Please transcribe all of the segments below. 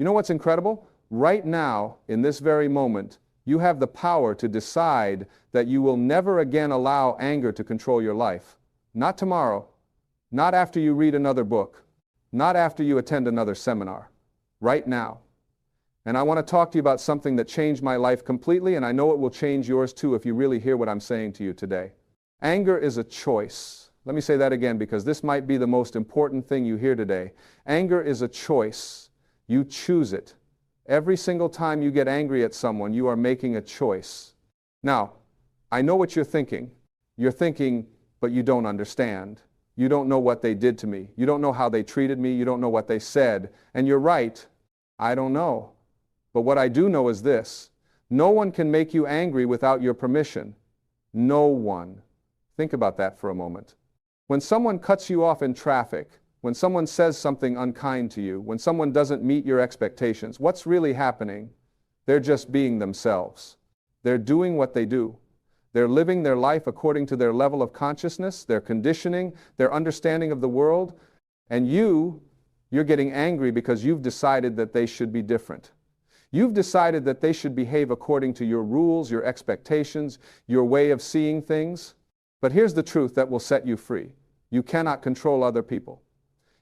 You know what's incredible? Right now, in this very moment, you have the power to decide that you will never again allow anger to control your life. Not tomorrow, not after you read another book, not after you attend another seminar. Right now. And I want to talk to you about something that changed my life completely, and I know it will change yours too if you really hear what I'm saying to you today. Anger is a choice. Let me say that again because this might be the most important thing you hear today. Anger is a choice. You choose it. Every single time you get angry at someone, you are making a choice. Now, I know what you're thinking. You're thinking, but you don't understand. You don't know what they did to me. You don't know how they treated me. You don't know what they said. And you're right. I don't know. But what I do know is this. No one can make you angry without your permission. No one. Think about that for a moment. When someone cuts you off in traffic, when someone says something unkind to you, when someone doesn't meet your expectations, what's really happening? They're just being themselves. They're doing what they do. They're living their life according to their level of consciousness, their conditioning, their understanding of the world, and you're getting angry because you've decided that they should be different. You've decided that they should behave according to your rules, your expectations, your way of seeing things. But here's the truth that will set you free. You cannot control other people.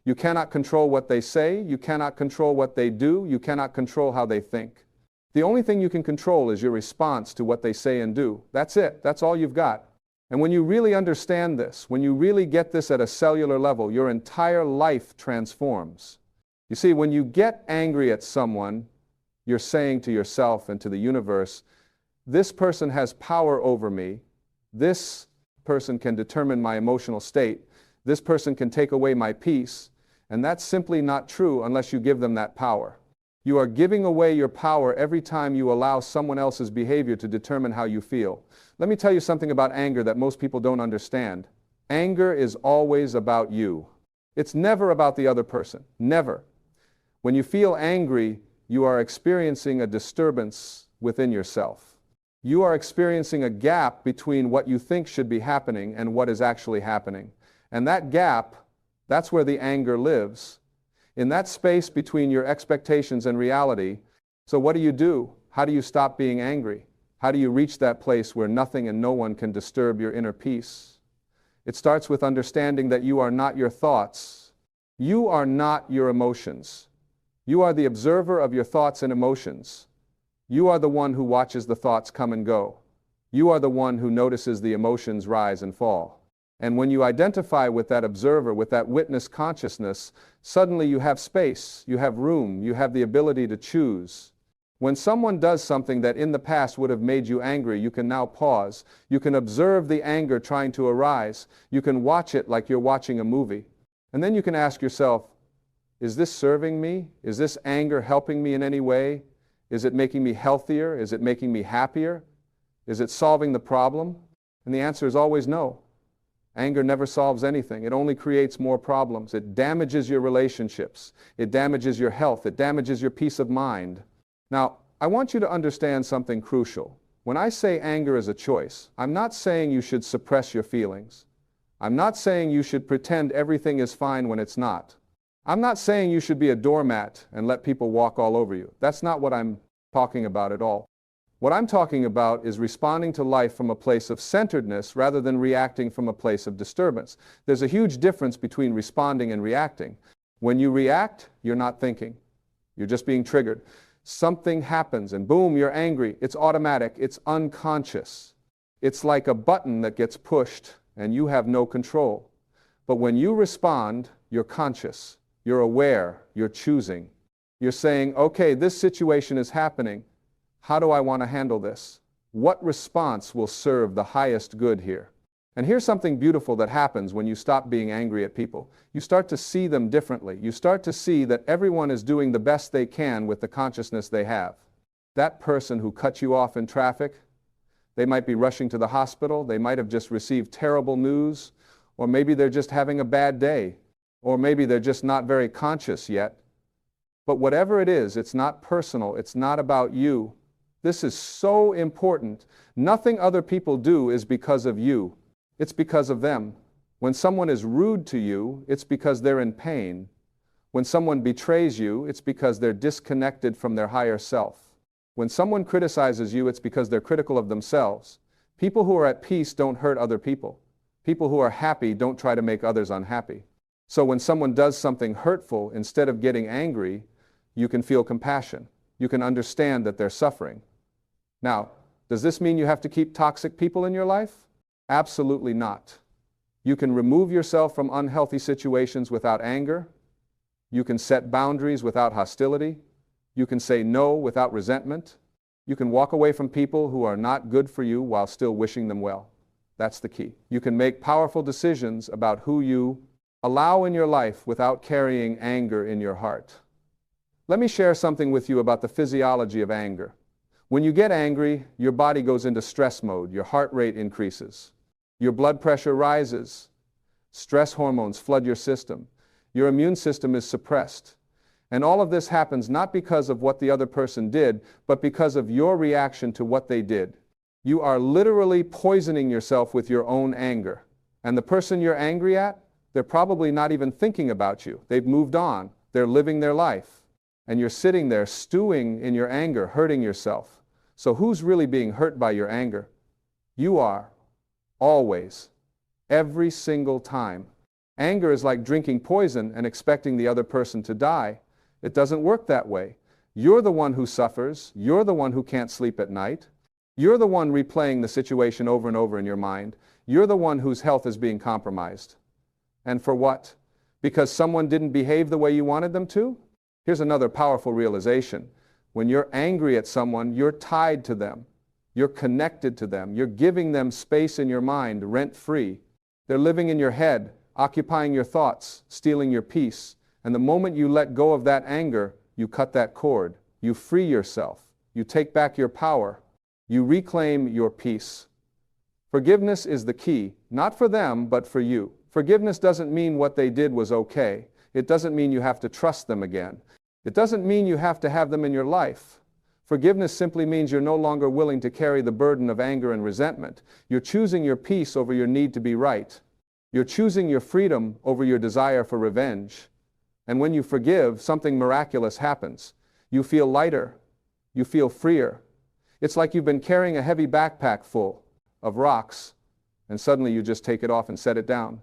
You cannot control what they say. You cannot control what they do. You cannot control how they think. The only thing you can control is your response to what they say and do. That's it. That's all you've got. And when you really understand this, when you really get this at a cellular level, your entire life transforms. You see, when you get angry at someone, you're saying to yourself and to the universe, this person has power over me. This person can determine my emotional state. This person can take away my peace. And that's simply not true unless you give them that power. You are giving away your power every time you allow someone else's behavior to determine how you feel. Let me tell you something about anger that most people don't understand. Anger is always about you. It's never about the other person. Never. When you feel angry, you are experiencing a disturbance within yourself. You are experiencing a gap between what you think should be happening and what is actually happening. And that gap, that's where the anger lives. In that space between your expectations and reality. So what do? How do you stop being angry? How do you reach that place where nothing and no one can disturb your inner peace? It starts with understanding that you are not your thoughts. You are not your emotions. You are the observer of your thoughts and emotions. You are the one who watches the thoughts come and go. You are the one who notices the emotions rise and fall. And when you identify with that observer, with that witness consciousness, suddenly you have space, you have room, you have the ability to choose. When someone does something that in the past would have made you angry, you can now pause. You can observe the anger trying to arise. You can watch it like you're watching a movie. And then you can ask yourself, is this serving me? Is this anger helping me in any way? Is it making me healthier? Is it making me happier? Is it solving the problem? And the answer is always no. Anger never solves anything. It only creates more problems. It damages your relationships. It damages your health. It damages your peace of mind. Now, I want you to understand something crucial. When I say anger is a choice, I'm not saying you should suppress your feelings. I'm not saying you should pretend everything is fine when it's not. I'm not saying you should be a doormat and let people walk all over you. That's not what I'm talking about at all. What I'm talking about is responding to life from a place of centeredness rather than reacting from a place of disturbance. There's a huge difference between responding and reacting. When you react, you're not thinking. You're just being triggered. Something happens and boom, you're angry. It's automatic. It's unconscious. It's like a button that gets pushed and you have no control. But when you respond, you're conscious. You're aware. You're choosing. You're saying, okay, this situation is happening. How do I want to handle this? What response will serve the highest good here? And here's something beautiful that happens when you stop being angry at people. You start to see them differently. You start to see that everyone is doing the best they can with the consciousness they have. That person who cut you off in traffic, they might be rushing to the hospital. They might have just received terrible news. Or maybe they're just having a bad day. Or maybe they're just not very conscious yet. But whatever it is, it's not personal. It's not about you. This is so important. Nothing other people do is because of you. It's because of them. When someone is rude to you, it's because they're in pain. When someone betrays you, it's because they're disconnected from their higher self. When someone criticizes you, it's because they're critical of themselves. People who are at peace don't hurt other people. People who are happy don't try to make others unhappy. So when someone does something hurtful, instead of getting angry, you can feel compassion. You can understand that they're suffering. Now, does this mean you have to keep toxic people in your life? Absolutely not. You can remove yourself from unhealthy situations without anger. You can set boundaries without hostility. You can say no without resentment. You can walk away from people who are not good for you while still wishing them well. That's the key. You can make powerful decisions about who you allow in your life without carrying anger in your heart. Let me share something with you about the physiology of anger. When you get angry, your body goes into stress mode, your heart rate increases, your blood pressure rises, stress hormones flood your system, your immune system is suppressed. And all of this happens not because of what the other person did, but because of your reaction to what they did. You are literally poisoning yourself with your own anger. And the person you're angry at, they're probably not even thinking about you. They've moved on. They're living their life. And you're sitting there stewing in your anger, hurting yourself. So who's really being hurt by your anger? You are. Always. Every single time. Anger is like drinking poison and expecting the other person to die. It doesn't work that way. You're the one who suffers. You're the one who can't sleep at night. You're the one replaying the situation over and over in your mind. You're the one whose health is being compromised. And for what? Because someone didn't behave the way you wanted them to? Here's another powerful realization. When you're angry at someone, you're tied to them. You're connected to them. You're giving them space in your mind, rent-free. They're living in your head, occupying your thoughts, stealing your peace. And the moment you let go of that anger, you cut that cord. You free yourself. You take back your power. You reclaim your peace. Forgiveness is the key, not for them, but for you. Forgiveness doesn't mean what they did was okay. It doesn't mean you have to trust them again. It doesn't mean you have to have them in your life. Forgiveness simply means you're no longer willing to carry the burden of anger and resentment. You're choosing your peace over your need to be right. You're choosing your freedom over your desire for revenge. And when you forgive, something miraculous happens. You feel lighter. You feel freer. It's like you've been carrying a heavy backpack full of rocks, and suddenly you just take it off and set it down.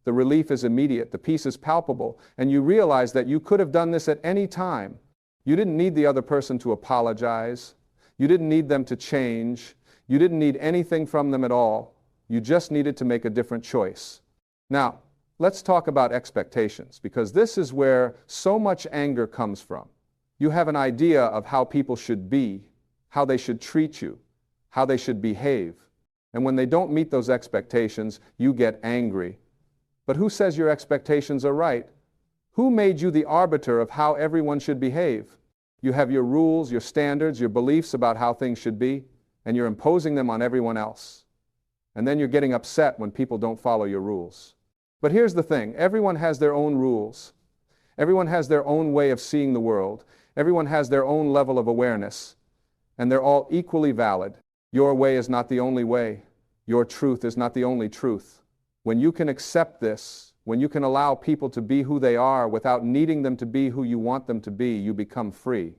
The relief is immediate. The peace is palpable. And you realize that you could have done this at any time. You didn't need the other person to apologize. You didn't need them to change. You didn't need anything from them at all. You just needed to make a different choice. Now, let's talk about expectations, because this is where so much anger comes from. You have an idea of how people should be, how they should treat you, how they should behave. And when they don't meet those expectations, you get angry. But who says your expectations are right? Who made you the arbiter of how everyone should behave? You have your rules, your standards, your beliefs about how things should be, and you're imposing them on everyone else. And then you're getting upset when people don't follow your rules. But here's the thing, everyone has their own rules. Everyone has their own way of seeing the world. Everyone has their own level of awareness. And they're all equally valid. Your way is not the only way. Your truth is not the only truth. When you can accept this, when you can allow people to be who they are without needing them to be who you want them to be, you become free.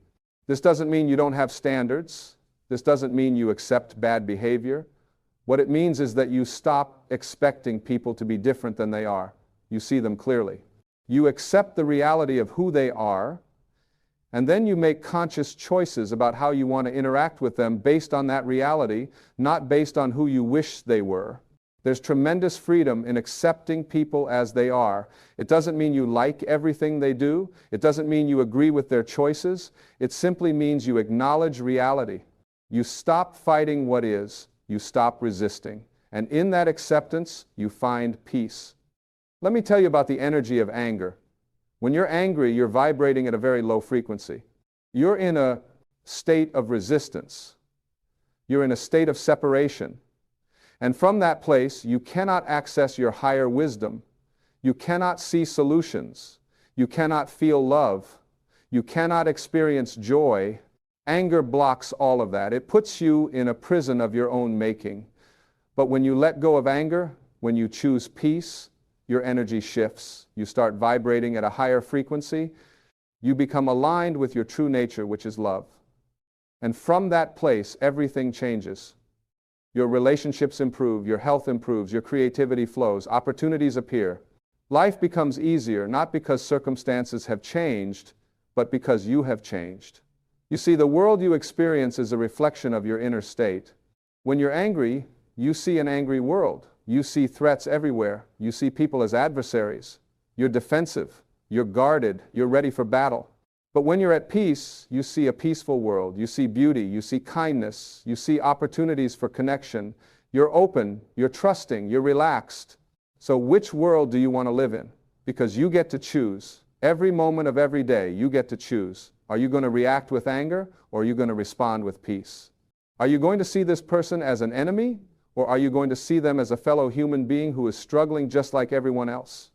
This doesn't mean you don't have standards. This doesn't mean you accept bad behavior. What it means is that you stop expecting people to be different than they are. You see them clearly. You accept the reality of who they are, and then you make conscious choices about how you want to interact with them based on that reality, not based on who you wish they were. There's tremendous freedom in accepting people as they are. It doesn't mean you like everything they do. It doesn't mean you agree with their choices. It simply means you acknowledge reality. You stop fighting what is. You stop resisting. And in that acceptance, you find peace. Let me tell you about the energy of anger. When you're angry, you're vibrating at a very low frequency. You're in a state of resistance. You're in a state of separation. And from that place, you cannot access your higher wisdom. You cannot see solutions. You cannot feel love. You cannot experience joy. Anger blocks all of that. It puts you in a prison of your own making. But when you let go of anger, when you choose peace, your energy shifts. You start vibrating at a higher frequency. You become aligned with your true nature, which is love. And from that place, everything changes. Your relationships improve, your health improves, your creativity flows, opportunities appear. Life becomes easier, not because circumstances have changed, but because you have changed. You see, the world you experience is a reflection of your inner state. When you're angry, you see an angry world. You see threats everywhere. You see people as adversaries. You're defensive. You're guarded. You're ready for battle. But when you're at peace, you see a peaceful world. You see beauty. You see kindness. You see opportunities for connection. You're open. You're trusting. You're relaxed. So which world do you want to live in? Because you get to choose. Every moment of every day, you get to choose. Are you going to react with anger, or are you going to respond with peace? Are you going to see this person as an enemy, or are you going to see them as a fellow human being who is struggling just like everyone else?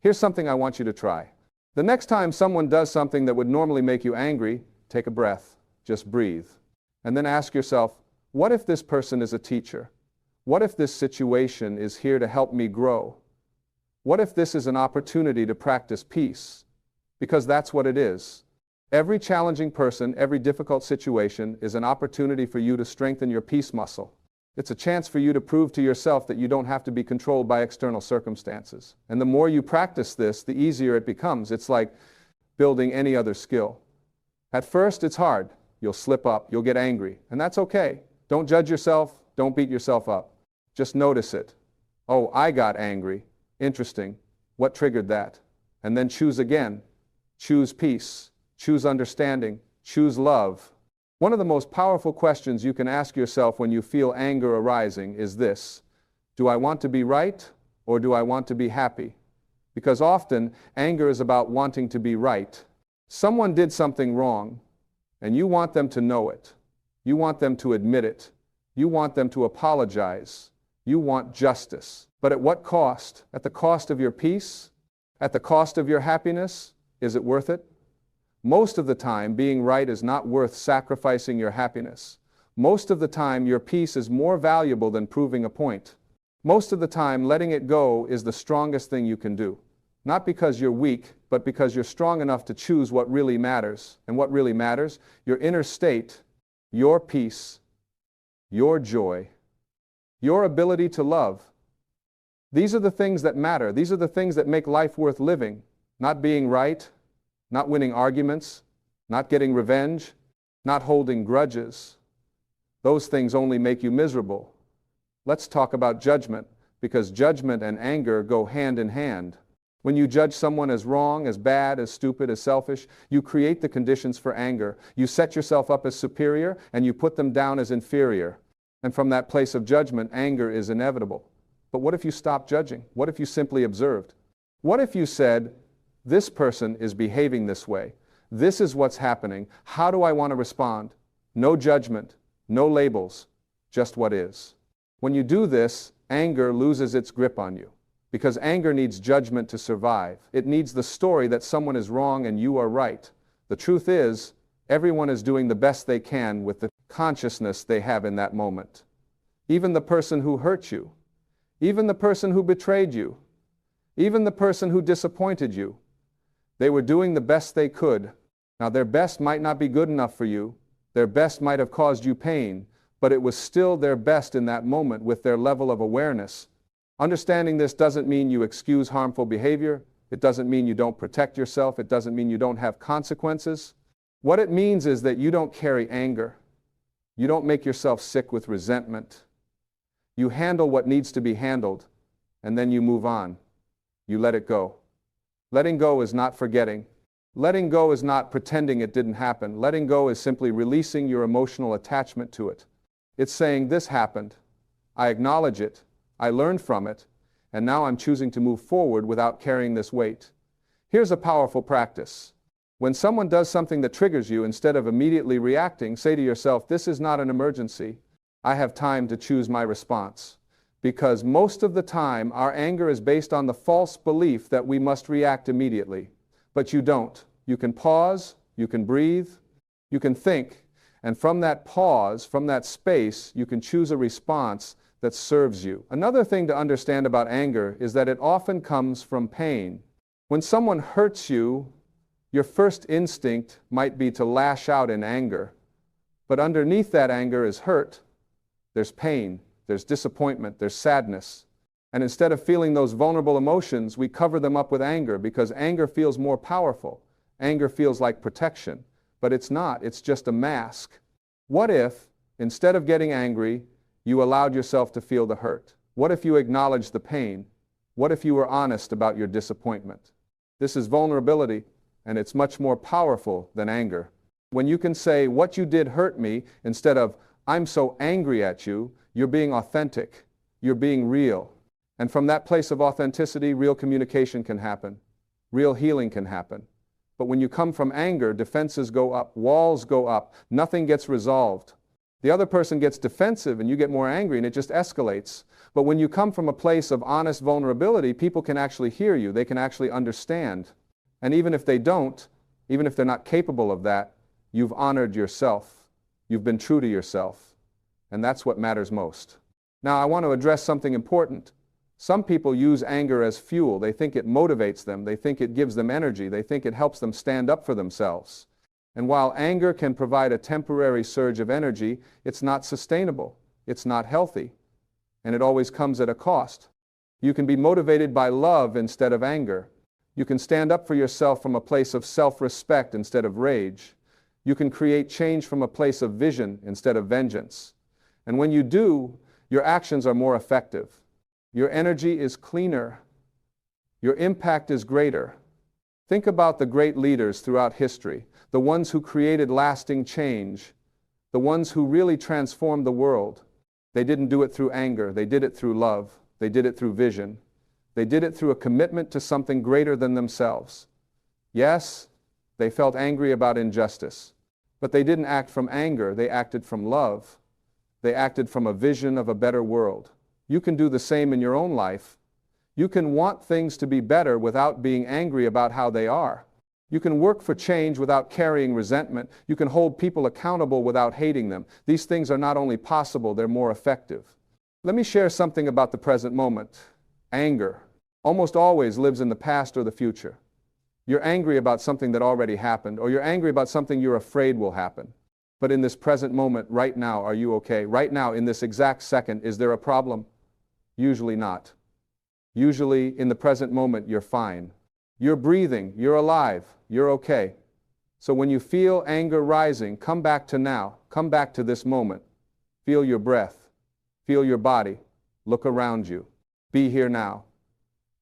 Here's something I want you to try. The next time someone does something that would normally make you angry, take a breath, just breathe, and then ask yourself, what if this person is a teacher? What if this situation is here to help me grow? What if this is an opportunity to practice peace? Because that's what it is. Every challenging person, every difficult situation is an opportunity for you to strengthen your peace muscle. It's a chance for you to prove to yourself that you don't have to be controlled by external circumstances. And the more you practice this, the easier it becomes. It's like building any other skill. At first, it's hard. You'll slip up, you'll get angry, and that's okay. Don't judge yourself, don't beat yourself up. Just notice it. Oh, I got angry. Interesting. What triggered that? And then choose again. Choose peace. Choose understanding. Choose love. One of the most powerful questions you can ask yourself when you feel anger arising is this: do I want to be right, or do I want to be happy? Because often, anger is about wanting to be right. Someone did something wrong, and you want them to know it. You want them to admit it. You want them to apologize. You want justice. But at what cost? At the cost of your peace? At the cost of your happiness? Is it worth it? Most of the time, being right is not worth sacrificing your happiness. Most of the time, your peace is more valuable than proving a point. Most of the time, letting it go is the strongest thing you can do. Not because you're weak, but because you're strong enough to choose what really matters. And what really matters? Your inner state, your peace, your joy, your ability to love. These are the things that matter. These are the things that make life worth living. Not being right, not winning arguments, not getting revenge, not holding grudges. Those things only make you miserable. Let's talk about judgment, because judgment and anger go hand in hand. When you judge someone as wrong, as bad, as stupid, as selfish, you create the conditions for anger. You set yourself up as superior, and you put them down as inferior. And from that place of judgment, anger is inevitable. But what if you stopped judging? What if you simply observed? What if you said, this person is behaving this way. This is what's happening. How do I want to respond? No judgment, no labels, just what is. When you do this, anger loses its grip on you. Because anger needs judgment to survive. It needs the story that someone is wrong and you are right. The truth is, everyone is doing the best they can with the consciousness they have in that moment. Even the person who hurt you. Even the person who betrayed you. Even the person who disappointed you. They were doing the best they could. Now, their best might not be good enough for you. Their best might have caused you pain, but it was still their best in that moment with their level of awareness. Understanding this doesn't mean you excuse harmful behavior. It doesn't mean you don't protect yourself. It doesn't mean you don't have consequences. What it means is that you don't carry anger. You don't make yourself sick with resentment. You handle what needs to be handled, and then you move on. You let it go. Letting go is not forgetting. Letting go is not pretending it didn't happen. Letting go is simply releasing your emotional attachment to it. It's saying, this happened. I acknowledge it. I learned from it. And now I'm choosing to move forward without carrying this weight. Here's a powerful practice. When someone does something that triggers you, instead of immediately reacting, say to yourself, this is not an emergency. I have time to choose my response. Because most of the time, our anger is based on the false belief that we must react immediately. But you don't. You can pause, you can breathe, you can think, and from that pause, from that space, you can choose a response that serves you. Another thing to understand about anger is that it often comes from pain. When someone hurts you, your first instinct might be to lash out in anger. But underneath that anger is hurt. There's pain, there's disappointment, there's sadness. And instead of feeling those vulnerable emotions, we cover them up with anger because anger feels more powerful. Anger feels like protection. But it's not, it's just a mask. What if, instead of getting angry, you allowed yourself to feel the hurt? What if you acknowledged the pain? What if you were honest about your disappointment? This is vulnerability, and it's much more powerful than anger. When you can say, what you did hurt me, instead of, I'm so angry at you, you're being authentic. You're being real. And from that place of authenticity, real communication can happen. Real healing can happen. But when you come from anger, defenses go up, walls go up, nothing gets resolved. The other person gets defensive and you get more angry and it just escalates. But when you come from a place of honest vulnerability, people can actually hear you, they can actually understand. And even if they don't, even if they're not capable of that, you've honored yourself. You've been true to yourself. And that's what matters most. Now I want to address something important. Some people use anger as fuel. They think it motivates them. They think it gives them energy. They think it helps them stand up for themselves. And while anger can provide a temporary surge of energy, it's not sustainable. It's not healthy. And it always comes at a cost. You can be motivated by love instead of anger. You can stand up for yourself from a place of self-respect instead of rage. You can create change from a place of vision instead of vengeance. And when you do, your actions are more effective. Your energy is cleaner. Your impact is greater. Think about the great leaders throughout history, the ones who created lasting change, the ones who really transformed the world. They didn't do it through anger. They did it through love. They did it through vision. They did it through a commitment to something greater than themselves. Yes, they felt angry about injustice, but they didn't act from anger. They acted from love. They acted from a vision of a better world. You can do the same in your own life. You can want things to be better without being angry about how they are. You can work for change without carrying resentment. You can hold people accountable without hating them. These things are not only possible, they're more effective. Let me share something about the present moment. Anger almost always lives in the past or the future. You're angry about something that already happened, or you're angry about something you're afraid will happen. But in this present moment, right now, are you okay? Right now, in this exact second, is there a problem? Usually not. Usually, in the present moment, you're fine. You're breathing, you're alive, you're okay. So when you feel anger rising, come back to now. Come back to this moment. Feel your breath. Feel your body. Look around you. Be here now.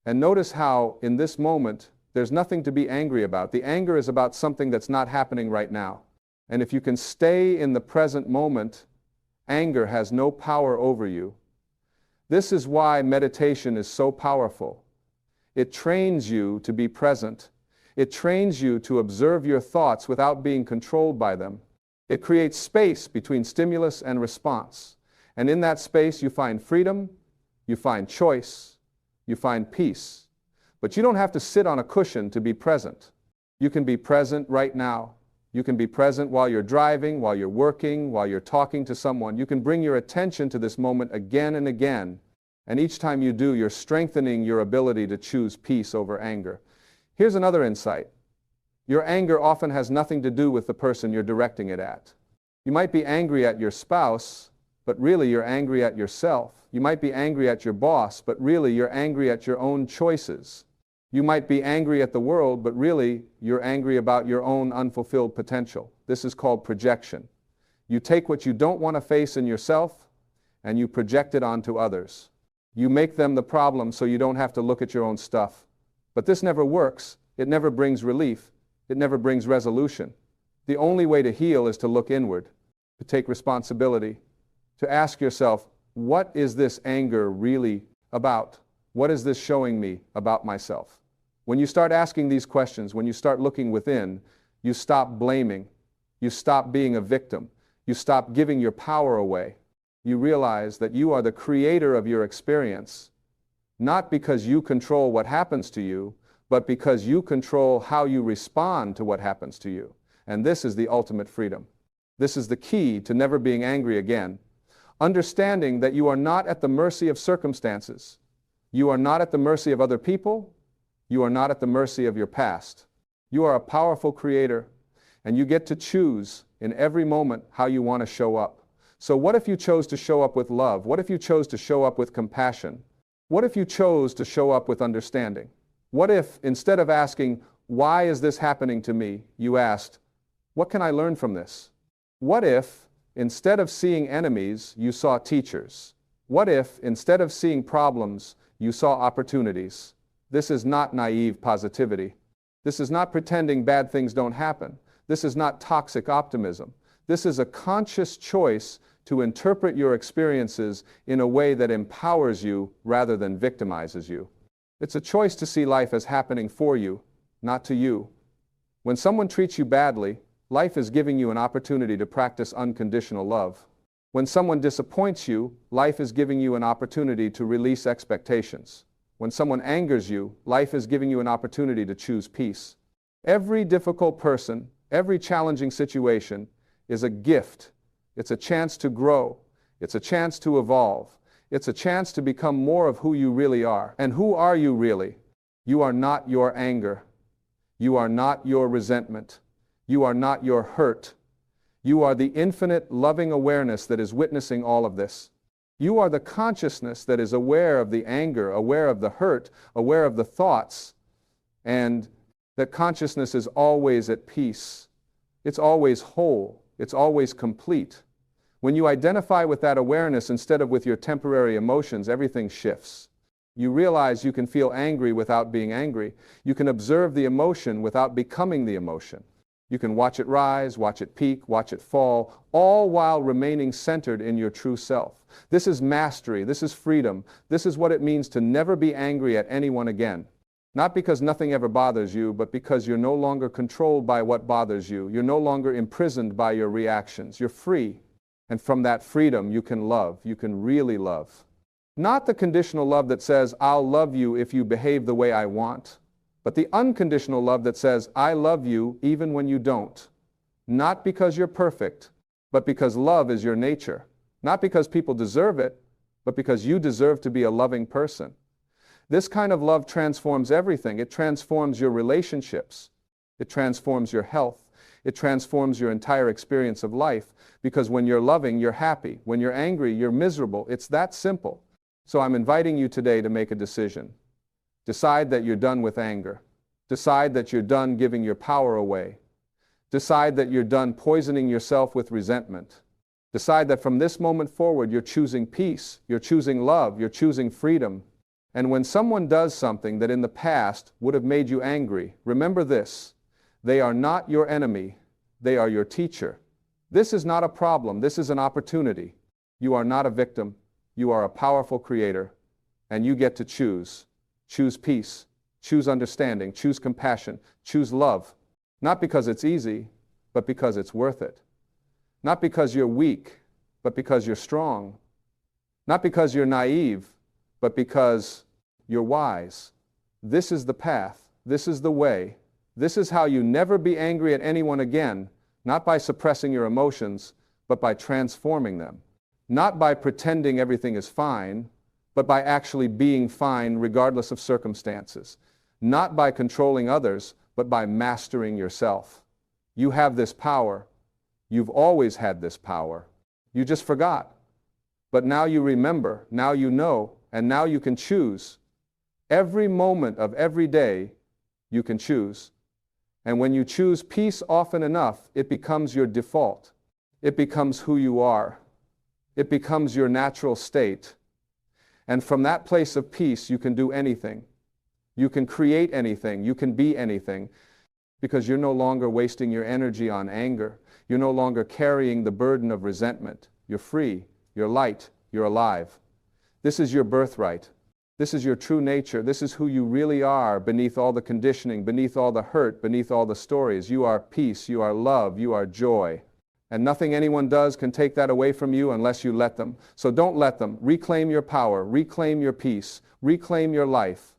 And notice how, in this moment, there's nothing to be angry about. The anger is about something that's not happening right now. And if you can stay in the present moment, anger has no power over you. This is why meditation is so powerful. It trains you to be present. It trains you to observe your thoughts without being controlled by them. It creates space between stimulus and response. And in that space, you find freedom, you find choice, you find peace. But you don't have to sit on a cushion to be present. You can be present right now. You can be present while you're driving, while you're working, while you're talking to someone. You can bring your attention to this moment again and again. And each time you do, you're strengthening your ability to choose peace over anger. Here's another insight. Your anger often has nothing to do with the person you're directing it at. You might be angry at your spouse, but really you're angry at yourself. You might be angry at your boss, but really you're angry at your own choices. You might be angry at the world, but really you're angry about your own unfulfilled potential. This is called projection. You take what you don't want to face in yourself and you project it onto others. You make them the problem so you don't have to look at your own stuff. But this never works. It never brings relief. It never brings resolution. The only way to heal is to look inward, to take responsibility, to ask yourself, what is this anger really about? What is this showing me about myself? When you start asking these questions, when you start looking within, you stop blaming. You stop being a victim. You stop giving your power away. You realize that you are the creator of your experience, not because you control what happens to you, but because you control how you respond to what happens to you. And this is the ultimate freedom. This is the key to never being angry again. Understanding that you are not at the mercy of circumstances. You are not at the mercy of other people. You are not at the mercy of your past. You are a powerful creator, and you get to choose in every moment how you want to show up. So what if you chose to show up with love? What if you chose to show up with compassion? What if you chose to show up with understanding? What if, instead of asking, why is this happening to me, you asked, what can I learn from this? What if, instead of seeing enemies, you saw teachers? What if, instead of seeing problems, you saw opportunities? This is not naive positivity. This is not pretending bad things don't happen. This is not toxic optimism. This is a conscious choice to interpret your experiences in a way that empowers you rather than victimizes you. It's a choice to see life as happening for you, not to you. When someone treats you badly, life is giving you an opportunity to practice unconditional love. When someone disappoints you, life is giving you an opportunity to release expectations. When someone angers you, life is giving you an opportunity to choose peace. Every difficult person, every challenging situation is a gift. It's a chance to grow. It's a chance to evolve. It's a chance to become more of who you really are. And who are you really? You are not your anger. You are not your resentment. You are not your hurt. You are the infinite loving awareness that is witnessing all of this. You are the consciousness that is aware of the anger, aware of the hurt, aware of the thoughts, and that consciousness is always at peace. It's always whole. It's always complete. When you identify with that awareness instead of with your temporary emotions, everything shifts. You realize you can feel angry without being angry. You can observe the emotion without becoming the emotion. You can watch it rise, watch it peak, watch it fall, all while remaining centered in your true self. This is mastery. This is freedom. This is what it means to never be angry at anyone again. Not because nothing ever bothers you, but because you're no longer controlled by what bothers you. You're no longer imprisoned by your reactions. You're free. And from that freedom, you can love. You can really love. Not the conditional love that says, I'll love you if you behave the way I want, but the unconditional love that says, I love you even when you don't. Not because you're perfect, but because love is your nature. Not because people deserve it, but because you deserve to be a loving person. This kind of love transforms everything. It transforms your relationships. It transforms your health. It transforms your entire experience of life, because when you're loving, you're happy. When you're angry, you're miserable. It's that simple. So I'm inviting you today to make a decision. Decide that you're done with anger. Decide that you're done giving your power away. Decide that you're done poisoning yourself with resentment. Decide that from this moment forward, you're choosing peace, you're choosing love, you're choosing freedom. And when someone does something that in the past would have made you angry, remember this: they are not your enemy, they are your teacher. This is not a problem, this is an opportunity. You are not a victim, you are a powerful creator, and you get to choose. Choose peace, choose understanding, choose compassion, choose love. Not because it's easy, but because it's worth it. Not because you're weak, but because you're strong. Not because you're naive, but because you're wise. This is the path. This is the way. This is how you never be angry at anyone again, not by suppressing your emotions, but by transforming them. Not by pretending everything is fine, but by actually being fine regardless of circumstances. Not by controlling others, but by mastering yourself. You have this power. You've always had this power. You just forgot. But now you remember, now you know, and now you can choose. Every moment of every day, you can choose. And when you choose peace often enough, it becomes your default. It becomes who you are. It becomes your natural state. And from that place of peace, you can do anything. You can create anything. You can be anything. Because you're no longer wasting your energy on anger. You're no longer carrying the burden of resentment. You're free. You're light. You're alive. This is your birthright. This is your true nature. This is who you really are beneath all the conditioning, beneath all the hurt, beneath all the stories. You are peace. You are love. You are joy. And nothing anyone does can take that away from you unless you let them. So don't let them. Reclaim your power. Reclaim your peace. Reclaim your life.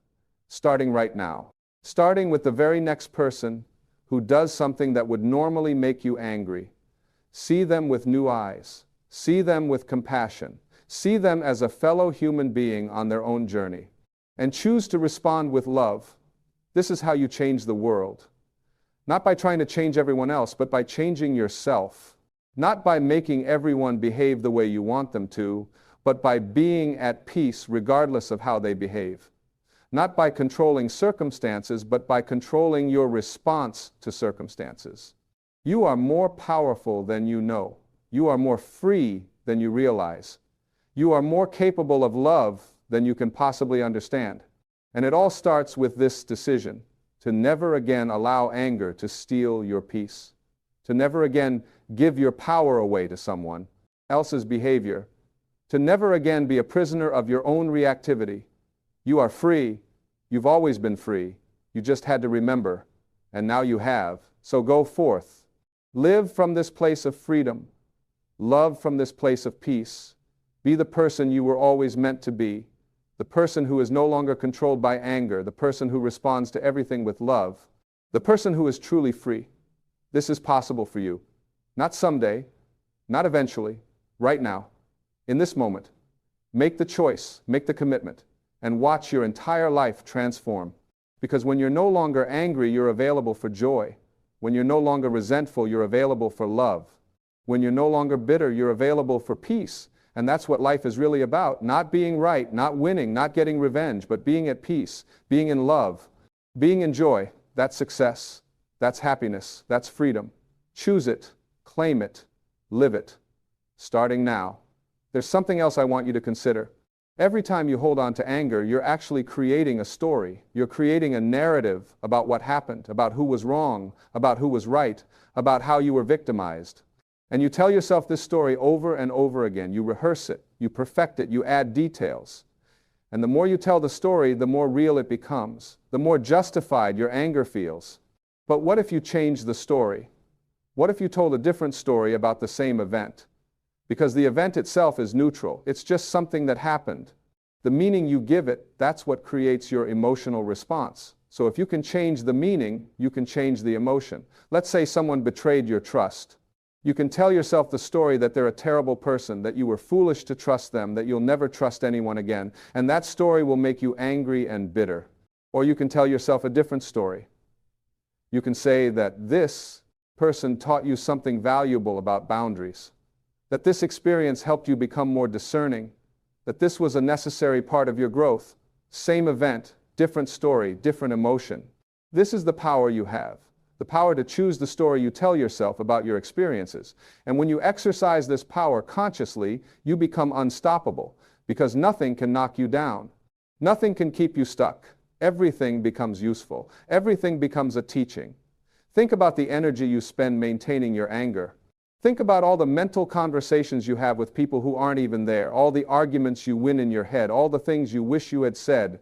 Starting right now. Starting with the very next person who does something that would normally make you angry. See them with new eyes. See them with compassion. See them as a fellow human being on their own journey. And choose to respond with love. This is how you change the world. Not by trying to change everyone else, but by changing yourself. Not by making everyone behave the way you want them to, but by being at peace regardless of how they behave. Not by controlling circumstances, but by controlling your response to circumstances. You are more powerful than you know. You are more free than you realize. You are more capable of love than you can possibly understand. And it all starts with this decision, to never again allow anger to steal your peace, to never again give your power away to someone else's behavior, to never again be a prisoner of your own reactivity. You are free. You've always been free. You just had to remember, and now you have. So go forth. Live from this place of freedom. Love from this place of peace. Be the person you were always meant to be. The person who is no longer controlled by anger, the person who responds to everything with love, the person who is truly free. This is possible for you. Not someday, not eventually, right now, in this moment. Make the choice, make the commitment, and watch your entire life transform. Because when you're no longer angry, you're available for joy. When you're no longer resentful, you're available for love. When you're no longer bitter, you're available for peace. And that's what life is really about. Not being right, not winning, not getting revenge, but being at peace, being in love, being in joy. That's success. That's happiness. That's freedom. Choose it, claim it, live it. Starting now. There's something else I want you to consider. Every time you hold on to anger, you're actually creating a story. You're creating a narrative about what happened, about who was wrong, about who was right, about how you were victimized. And you tell yourself this story over and over again. You rehearse it, you perfect it, you add details. And the more you tell the story, the more real it becomes, the more justified your anger feels. But what if you change the story? What if you told a different story about the same event? Because the event itself is neutral. It's just something that happened. The meaning you give it, that's what creates your emotional response. So if you can change the meaning, you can change the emotion. Let's say someone betrayed your trust. You can tell yourself the story that they're a terrible person, that you were foolish to trust them, that you'll never trust anyone again. And that story will make you angry and bitter. Or you can tell yourself a different story. You can say that this person taught you something valuable about boundaries, that this experience helped you become more discerning, that this was a necessary part of your growth. Same event, different story, different emotion. This is the power you have. The power to choose the story you tell yourself about your experiences. And when you exercise this power consciously, you become unstoppable, because nothing can knock you down. Nothing can keep you stuck. Everything becomes useful. Everything becomes a teaching. Think about the energy you spend maintaining your anger. Think about all the mental conversations you have with people who aren't even there, all the arguments you win in your head, all the things you wish you had said.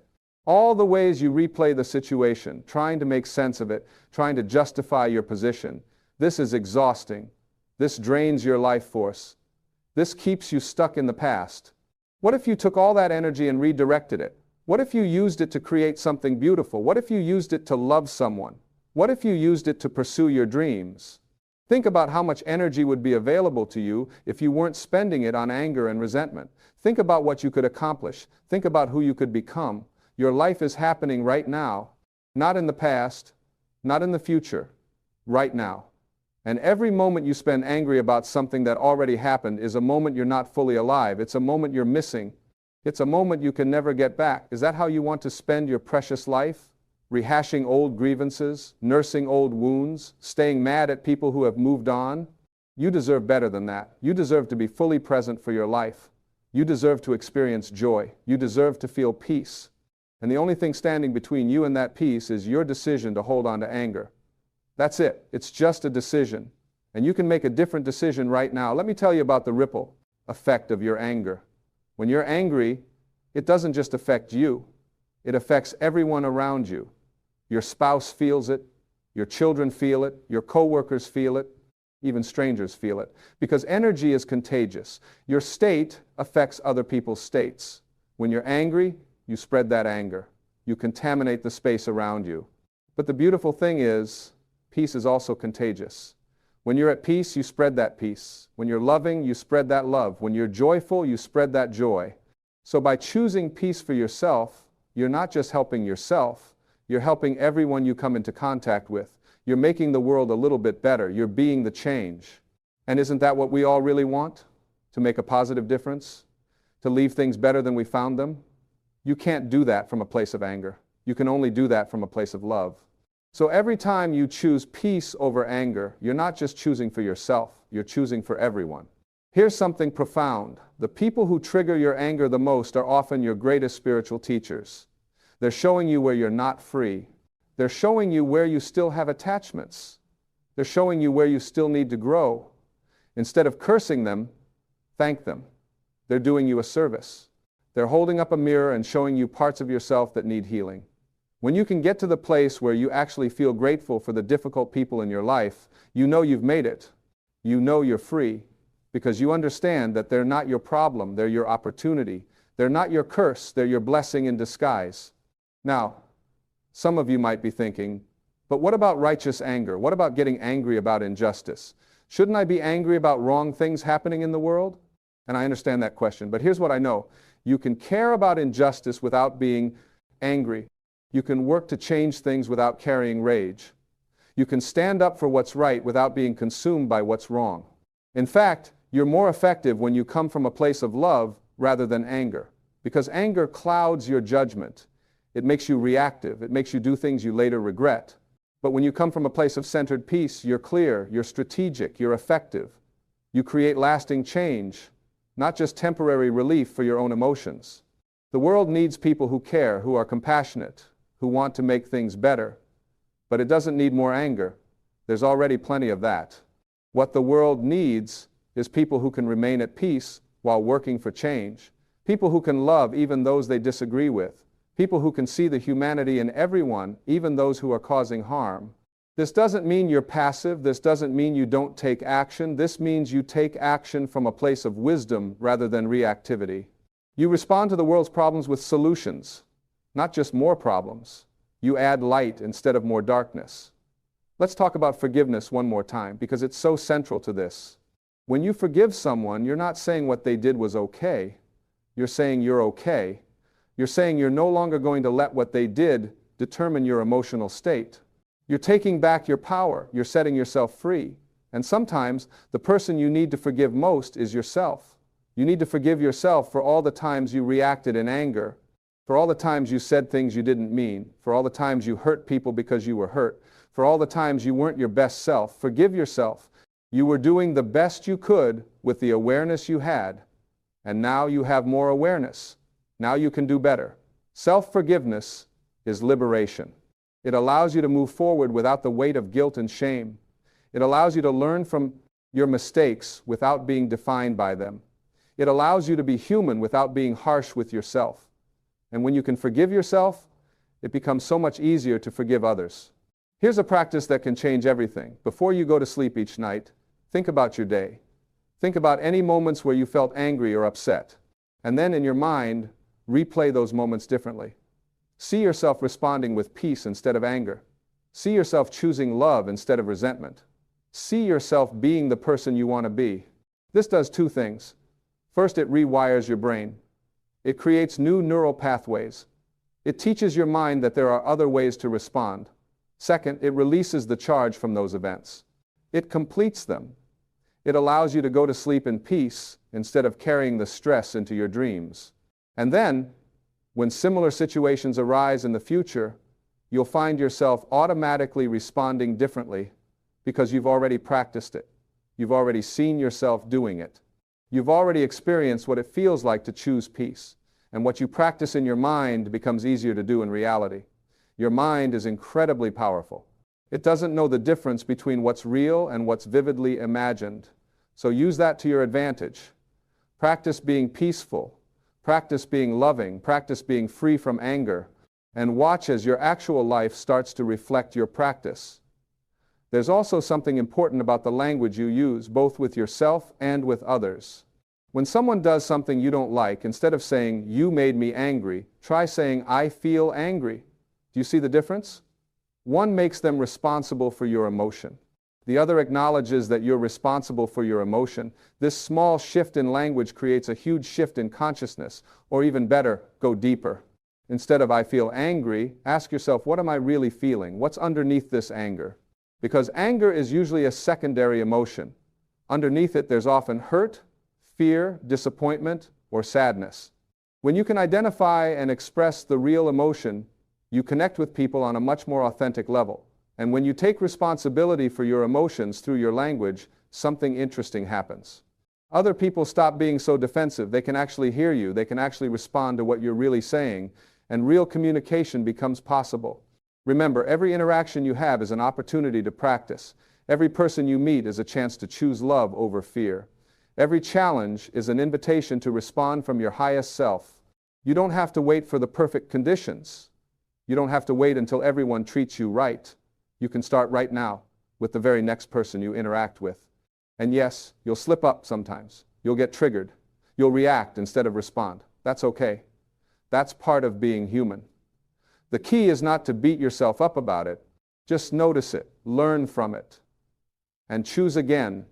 All the ways you replay the situation, trying to make sense of it, trying to justify your position. This is exhausting. This drains your life force. This keeps you stuck in the past. What if you took all that energy and redirected it? What if you used it to create something beautiful? What if you used it to love someone? What if you used it to pursue your dreams? Think about how much energy would be available to you if you weren't spending it on anger and resentment. Think about what you could accomplish. Think about who you could become. Your life is happening right now, not in the past, not in the future, right now. And every moment you spend angry about something that already happened is a moment you're not fully alive. It's a moment you're missing. It's a moment you can never get back. Is that how you want to spend your precious life? Rehashing old grievances, nursing old wounds, staying mad at people who have moved on? You deserve better than that. You deserve to be fully present for your life. You deserve to experience joy. You deserve to feel peace. And the only thing standing between you and that peace is your decision to hold on to anger. That's it. It's just a decision. And you can make a different decision right now. Let me tell you about the ripple effect of your anger. When you're angry, it doesn't just affect you. It affects everyone around you. Your spouse feels it. Your children feel it. Your coworkers feel it. Even strangers feel it. Because energy is contagious. Your state affects other people's states. When you're angry, you spread that anger. You contaminate the space around you. But the beautiful thing is, peace is also contagious. When you're at peace, you spread that peace. When you're loving, you spread that love. When you're joyful, you spread that joy. So by choosing peace for yourself, you're not just helping yourself, you're helping everyone you come into contact with. You're making the world a little bit better. You're being the change. And isn't that what we all really want? To make a positive difference? To leave things better than we found them? You can't do that from a place of anger. You can only do that from a place of love. So every time you choose peace over anger, you're not just choosing for yourself, you're choosing for everyone. Here's something profound. The people who trigger your anger the most are often your greatest spiritual teachers. They're showing you where you're not free. They're showing you where you still have attachments. They're showing you where you still need to grow. Instead of cursing them, thank them. They're doing you a service. They're holding up a mirror and showing you parts of yourself that need healing. When you can get to the place where you actually feel grateful for the difficult people in your life, you know you've made it. You know you're free because you understand that they're not your problem, they're your opportunity. They're not your curse, they're your blessing in disguise. Now, some of you might be thinking, but what about righteous anger? What about getting angry about injustice? Shouldn't I be angry about wrong things happening in the world? And I understand that question, but here's what I know. You can care about injustice without being angry. You can work to change things without carrying rage. You can stand up for what's right without being consumed by what's wrong. In fact, you're more effective when you come from a place of love rather than anger, because anger clouds your judgment. It makes you reactive. It makes you do things you later regret. But when you come from a place of centered peace, you're clear, you're strategic, you're effective. You create lasting change, not just temporary relief for your own emotions. The world needs people who care, who are compassionate, who want to make things better. But it doesn't need more anger. There's already plenty of that. What the world needs is people who can remain at peace while working for change. People who can love even those they disagree with. People who can see the humanity in everyone, even those who are causing harm. This doesn't mean you're passive. This doesn't mean you don't take action. This means you take action from a place of wisdom rather than reactivity. You respond to the world's problems with solutions, not just more problems. You add light instead of more darkness. Let's talk about forgiveness one more time, because it's so central to this. When you forgive someone, you're not saying what they did was okay. You're saying you're okay. You're saying you're no longer going to let what they did determine your emotional state. You're taking back your power. You're setting yourself free. And sometimes the person you need to forgive most is yourself. You need to forgive yourself for all the times you reacted in anger, for all the times you said things you didn't mean, for all the times you hurt people because you were hurt, for all the times you weren't your best self. Forgive yourself. You were doing the best you could with the awareness you had, and now you have more awareness. Now you can do better. Self-forgiveness is liberation. It allows you to move forward without the weight of guilt and shame. It allows you to learn from your mistakes without being defined by them. It allows you to be human without being harsh with yourself. And when you can forgive yourself, it becomes so much easier to forgive others. Here's a practice that can change everything. Before you go to sleep each night, think about your day. Think about any moments where you felt angry or upset. And then in your mind, replay those moments differently. See yourself responding with peace instead of anger. See yourself choosing love instead of resentment. See yourself being the person you want to be. This does two things. First, it rewires your brain. It creates new neural pathways. It teaches your mind that there are other ways to respond. Second, it releases the charge from those events. It completes them. It allows you to go to sleep in peace instead of carrying the stress into your dreams. And then, when similar situations arise in the future, you'll find yourself automatically responding differently because you've already practiced it. You've already seen yourself doing it. You've already experienced what it feels like to choose peace. And what you practice in your mind becomes easier to do in reality. Your mind is incredibly powerful. It doesn't know the difference between what's real and what's vividly imagined. So use that to your advantage. Practice being peaceful. Practice being loving. Practice being free from anger. And watch as your actual life starts to reflect your practice. There's also something important about the language you use, both with yourself and with others. When someone does something you don't like, instead of saying, "You made me angry," try saying, "I feel angry." Do you see the difference? One makes them responsible for your emotion. The other acknowledges that you're responsible for your emotion. This small shift in language creates a huge shift in consciousness, or even better, go deeper. Instead of "I feel angry," ask yourself, what am I really feeling? What's underneath this anger? Because anger is usually a secondary emotion. Underneath it, there's often hurt, fear, disappointment, or sadness. When you can identify and express the real emotion, you connect with people on a much more authentic level. And when you take responsibility for your emotions through your language, something interesting happens. Other people stop being so defensive. They can actually hear you. They can actually respond to what you're really saying, and real communication becomes possible. Remember, every interaction you have is an opportunity to practice. Every person you meet is a chance to choose love over fear. Every challenge is an invitation to respond from your highest self. You don't have to wait for the perfect conditions. You don't have to wait until everyone treats you right. You can start right now with the very next person you interact with. And yes, you'll slip up sometimes. You'll get triggered. You'll react instead of respond. That's okay. That's part of being human. The key is not to beat yourself up about it. Just notice it, learn from it, and choose again.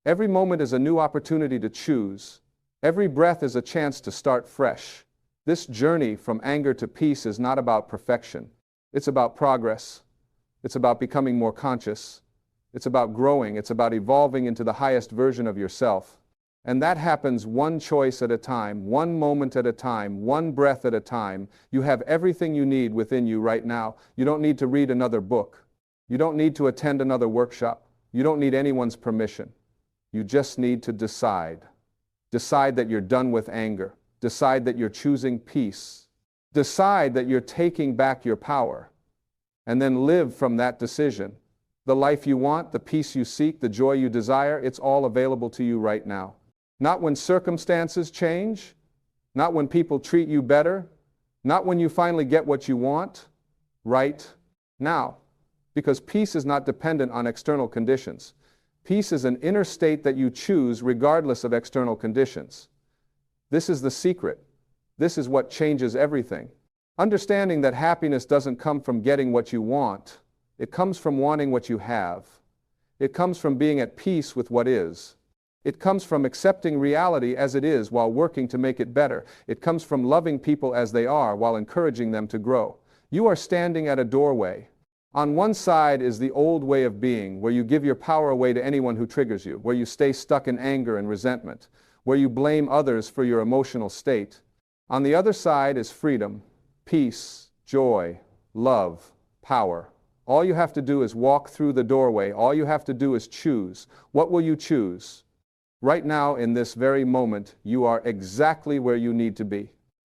Every moment is a new opportunity to choose. Every breath is a chance to start fresh. This journey from anger to peace is not about perfection. It's about progress. It's about becoming more conscious. It's about growing. It's about evolving into the highest version of yourself. And that happens one choice at a time, one moment at a time, one breath at a time. You have everything you need within you right now. You don't need to read another book. You don't need to attend another workshop. You don't need anyone's permission. You just need to decide. Decide that you're done with anger. Decide that you're choosing peace. Decide that you're taking back your power. And then live from that decision. The life you want, the peace you seek, the joy you desire, it's all available to you right now. Not when circumstances change, not when people treat you better, not when you finally get what you want, right now. Because peace is not dependent on external conditions. Peace is an inner state that you choose regardless of external conditions. This is the secret. This is what changes everything. Understanding that happiness doesn't come from getting what you want. It comes from wanting what you have. It comes from being at peace with what is. It comes from accepting reality as it is while working to make it better. It comes from loving people as they are while encouraging them to grow. You are standing at a doorway. On one side is the old way of being, where you give your power away to anyone who triggers you, where you stay stuck in anger and resentment, where you blame others for your emotional state. On the other side is freedom, peace, joy, love, power. All you have to do is walk through the doorway. All you have to do is choose. What will you choose? Right now, in this very moment, you are exactly where you need to be.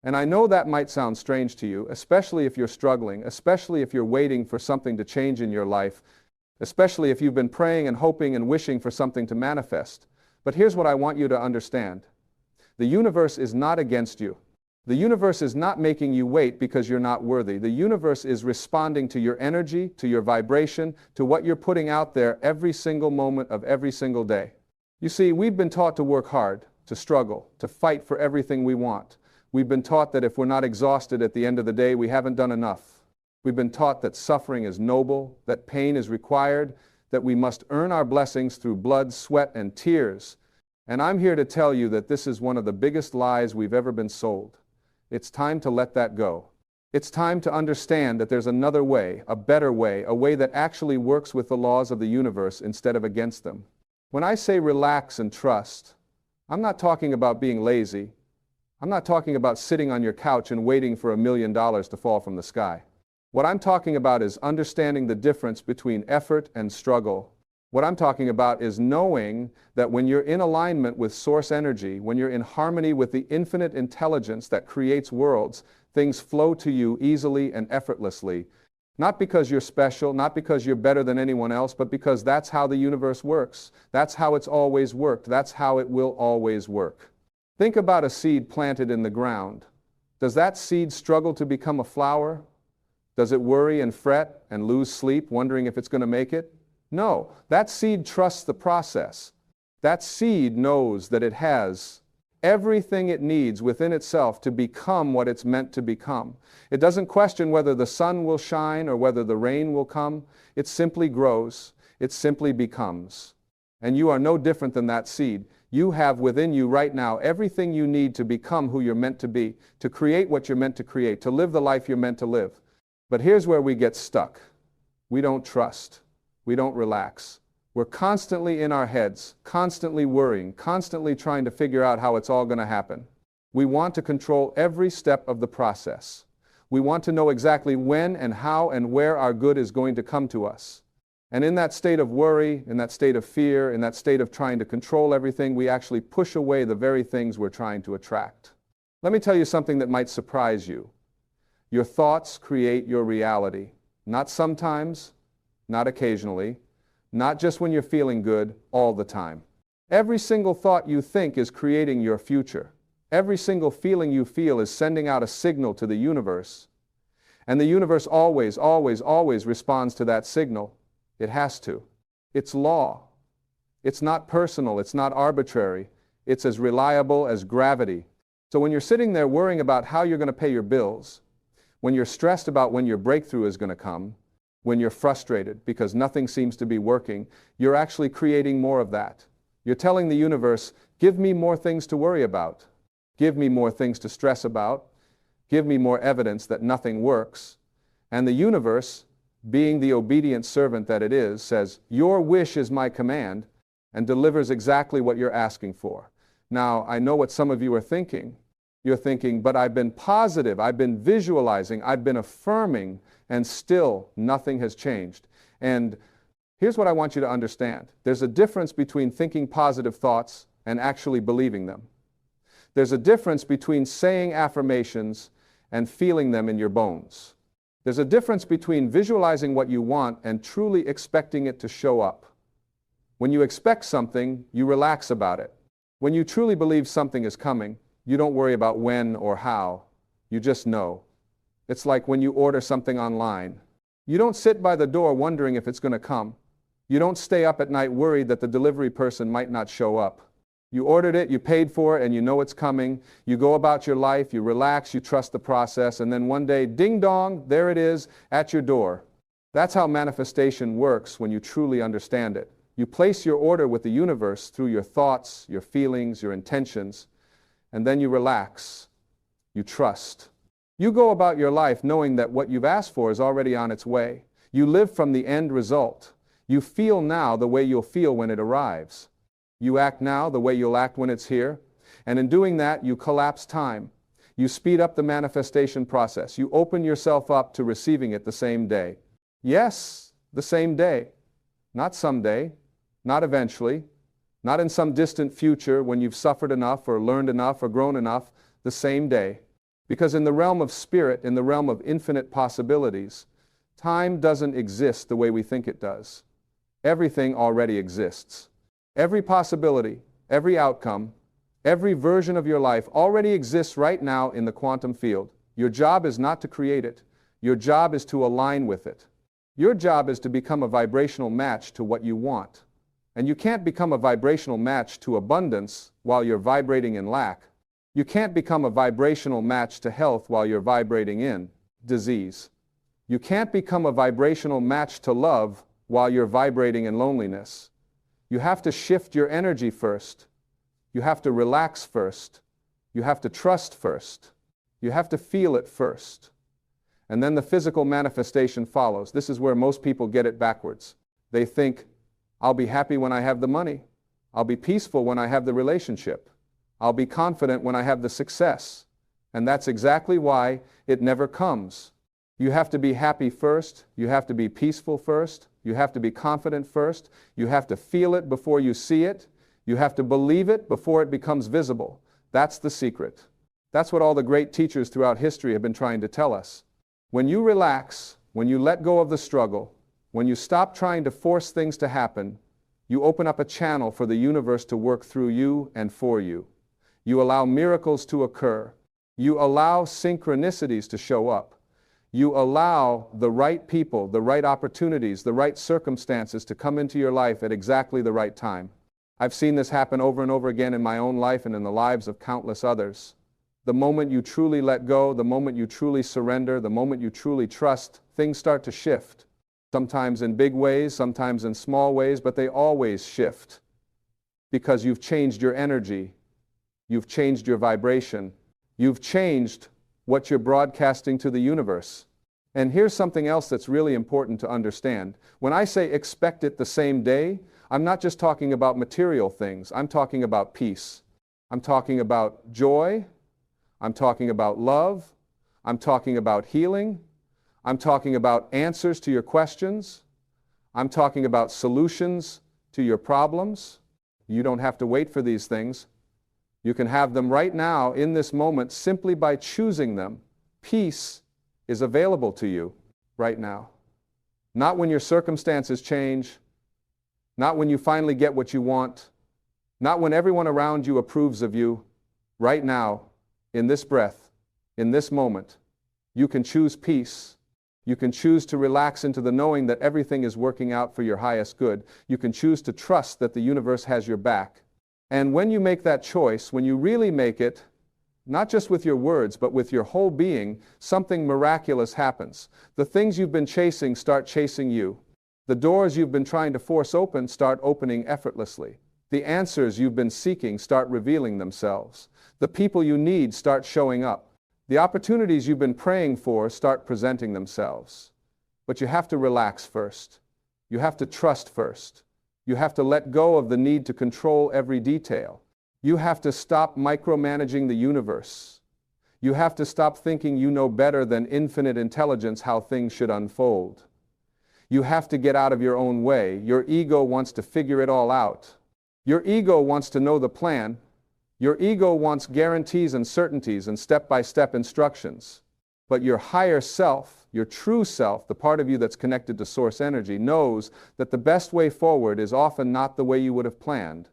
And I know that might sound strange to you, especially if you're struggling, especially if you're waiting for something to change in your life, especially if you've been praying and hoping and wishing for something to manifest. But here's what I want you to understand. The universe is not against you. The universe is not making you wait because you're not worthy. The universe is responding to your energy, to your vibration, to what you're putting out there every single moment of every single day. You see, we've been taught to work hard, to struggle, to fight for everything we want. We've been taught that if we're not exhausted at the end of the day, we haven't done enough. We've been taught that suffering is noble, that pain is required, that we must earn our blessings through blood, sweat, and tears. And I'm here to tell you that this is one of the biggest lies we've ever been sold. It's time to let that go. It's time to understand that there's another way, a better way, a way that actually works with the laws of the universe instead of against them. When I say relax and trust, I'm not talking about being lazy. I'm not talking about sitting on your couch and waiting for $1 million to fall from the sky. What I'm talking about is understanding the difference between effort and struggle. What I'm talking about is knowing that when you're in alignment with source energy, when you're in harmony with the infinite intelligence that creates worlds, things flow to you easily and effortlessly. Not because you're special, not because you're better than anyone else, but because that's how the universe works. That's how it's always worked. That's how it will always work. Think about a seed planted in the ground. Does that seed struggle to become a flower? Does it worry and fret and lose sleep, wondering if it's going to make it? No, that seed trusts the process. That seed knows that it has everything it needs within itself to become what it's meant to become. It doesn't question whether the sun will shine or whether the rain will come. It simply grows. It simply becomes. And you are no different than that seed. You have within you right now everything you need to become who you're meant to be, to create what you're meant to create, to live the life you're meant to live. But here's where we get stuck. We don't trust. We don't relax. We're constantly in our heads, constantly worrying, constantly trying to figure out how it's all going to happen. We want to control every step of the process. We want to know exactly when and how and where our good is going to come to us. And in that state of worry, in that state of fear, in that state of trying to control everything, we actually push away the very things we're trying to attract. Let me tell you something that might surprise you. Your thoughts create your reality. Not sometimes, not occasionally, not just when you're feeling good, all the time. Every single thought you think is creating your future. Every single feeling you feel is sending out a signal to the universe. And the universe always, always, always responds to that signal. It has to. It's law. It's not personal. It's not arbitrary. It's as reliable as gravity. So when you're sitting there worrying about how you're going to pay your bills, when you're stressed about when your breakthrough is going to come, when you're frustrated because nothing seems to be working, you're actually creating more of that. You're telling the universe, give me more things to worry about. Give me more things to stress about. Give me more evidence that nothing works. And the universe, being the obedient servant that it is, says, your wish is my command, and delivers exactly what you're asking for. Now, I know what some of you are thinking. You're thinking, but I've been positive, I've been visualizing, I've been affirming, and still nothing has changed. And here's what I want you to understand. There's a difference between thinking positive thoughts and actually believing them. There's a difference between saying affirmations and feeling them in your bones. There's a difference between visualizing what you want and truly expecting it to show up. When you expect something, you relax about it. When you truly believe something is coming, you don't worry about when or how. You just know. It's like when you order something online. You don't sit by the door wondering if it's going to come. You don't stay up at night worried that the delivery person might not show up. You ordered it, you paid for it, and you know it's coming. You go about your life, you relax, you trust the process, and then one day, ding dong, there it is at your door. That's how manifestation works when you truly understand it. You place your order with the universe through your thoughts, your feelings, your intentions, and then you relax. You trust. You go about your life knowing that what you've asked for is already on its way. You live from the end result. You feel now the way you'll feel when it arrives. You act now the way you'll act when it's here. And in doing that, you collapse time. You speed up the manifestation process. You open yourself up to receiving it the same day. Yes, the same day. Not someday, not eventually, not in some distant future when you've suffered enough or learned enough or grown enough, the same day. Because in the realm of spirit, in the realm of infinite possibilities, time doesn't exist the way we think it does. Everything already exists. Every possibility, every outcome, every version of your life already exists right now in the quantum field. Your job is not to create it. Your job is to align with it. Your job is to become a vibrational match to what you want. And you can't become a vibrational match to abundance while you're vibrating in lack. You can't become a vibrational match to health while you're vibrating in disease. You can't become a vibrational match to love while you're vibrating in loneliness. You have to shift your energy first. You have to relax first. You have to trust first. You have to feel it first. And then the physical manifestation follows. This is where most people get it backwards. They think, I'll be happy when I have the money. I'll be peaceful when I have the relationship. I'll be confident when I have the success. And that's exactly why it never comes. You have to be happy first. You have to be peaceful first. You have to be confident first. You have to feel it before you see it. You have to believe it before it becomes visible. That's the secret. That's what all the great teachers throughout history have been trying to tell us. When you relax, when you let go of the struggle, when you stop trying to force things to happen, you open up a channel for the universe to work through you and for you. You allow miracles to occur. You allow synchronicities to show up. You allow the right people, the right opportunities, the right circumstances to come into your life at exactly the right time. I've seen this happen over and over again in my own life and in the lives of countless others. The moment you truly let go, the moment you truly surrender, the moment you truly trust, things start to shift. sometimes in big ways, sometimes in small ways, but they always shift because you've changed your energy, you've changed your vibration, you've changed what you're broadcasting to the universe. And here's something else that's really important to understand. When I say expect it the same day, I'm not just talking about material things. I'm talking about peace. I'm talking about joy. I'm talking about love. I'm talking about healing. I'm talking about answers to your questions. I'm talking about solutions to your problems. You don't have to wait for these things. You can have them right now in this moment simply by choosing them. Peace is available to you right now. Not when your circumstances change, not when you finally get what you want, not when everyone around you approves of you. Right now, in this breath, in this moment, you can choose peace. You can choose to relax into the knowing that everything is working out for your highest good. You can choose to trust that the universe has your back. And when you make that choice, when you really make it, not just with your words, but with your whole being, something miraculous happens. The things you've been chasing start chasing you. The doors you've been trying to force open start opening effortlessly. The answers you've been seeking start revealing themselves. The people you need start showing up. The opportunities you've been praying for start presenting themselves. But you have to relax first. You have to trust first. You have to let go of the need to control every detail. You have to stop micromanaging the universe. You have to stop thinking you know better than infinite intelligence how things should unfold. You have to get out of your own way. Your ego wants to figure it all out. Your ego wants to know the plan. Your ego wants guarantees and certainties and step-by-step instructions. But your higher self, your true self, the part of you that's connected to source energy, knows that the best way forward is often not the way you would have planned.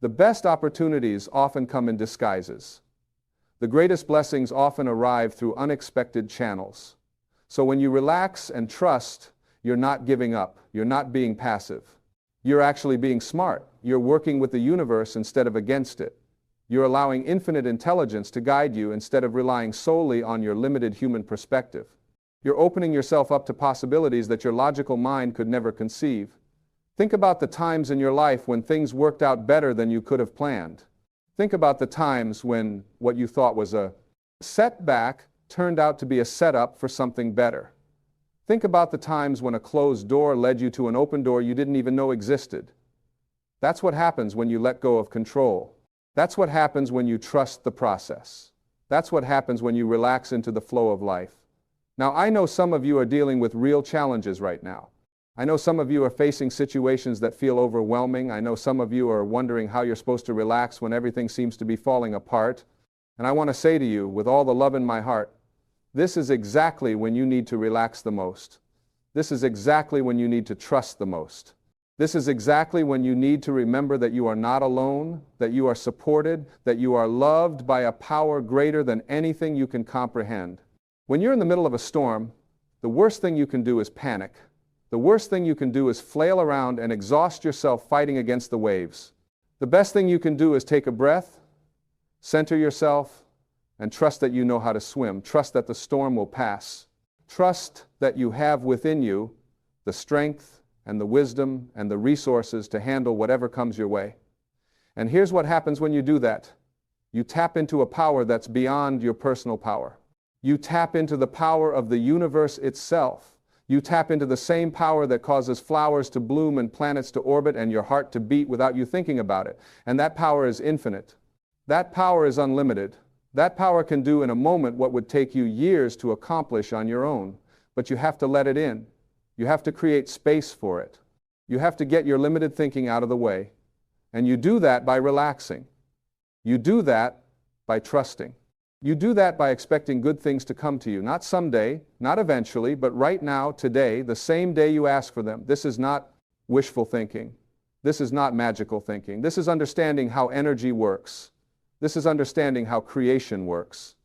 The best opportunities often come in disguises. The greatest blessings often arrive through unexpected channels. So when you relax and trust, you're not giving up. You're not being passive. You're actually being smart. You're working with the universe instead of against it. You're allowing infinite intelligence to guide you instead of relying solely on your limited human perspective. You're opening yourself up to possibilities that your logical mind could never conceive. Think about the times in your life when things worked out better than you could have planned. Think about the times when what you thought was a setback turned out to be a setup for something better. Think about the times when a closed door led you to an open door you didn't even know existed. That's what happens when you let go of control. That's what happens when you trust the process. That's what happens when you relax into the flow of life. Now, I know some of you are dealing with real challenges right now. I know some of you are facing situations that feel overwhelming. I know some of you are wondering how you're supposed to relax when everything seems to be falling apart. And I want to say to you, with all the love in my heart, this is exactly when you need to relax the most. This is exactly when you need to trust the most. This is exactly when you need to remember that you are not alone, that you are supported, that you are loved by a power greater than anything you can comprehend. When you're in the middle of a storm, the worst thing you can do is panic. The worst thing you can do is flail around and exhaust yourself fighting against the waves. The best thing you can do is take a breath, center yourself, and trust that you know how to swim. Trust that the storm will pass. Trust that you have within you the strength and the wisdom and the resources to handle whatever comes your way. And here's what happens when you do that. You tap into a power that's beyond your personal power. You tap into the power of the universe itself. You tap into the same power that causes flowers to bloom and planets to orbit and your heart to beat without you thinking about it. And that power is infinite. That power is unlimited. That power can do in a moment what would take you years to accomplish on your own. But you have to let it in. You have to create space for it. You have to get your limited thinking out of the way. And you do that by relaxing. You do that by trusting. You do that by expecting good things to come to you, not someday, not eventually, but right now, today, the same day you ask for them. This is not wishful thinking. This is not magical thinking. This is understanding how energy works. This is understanding how creation works.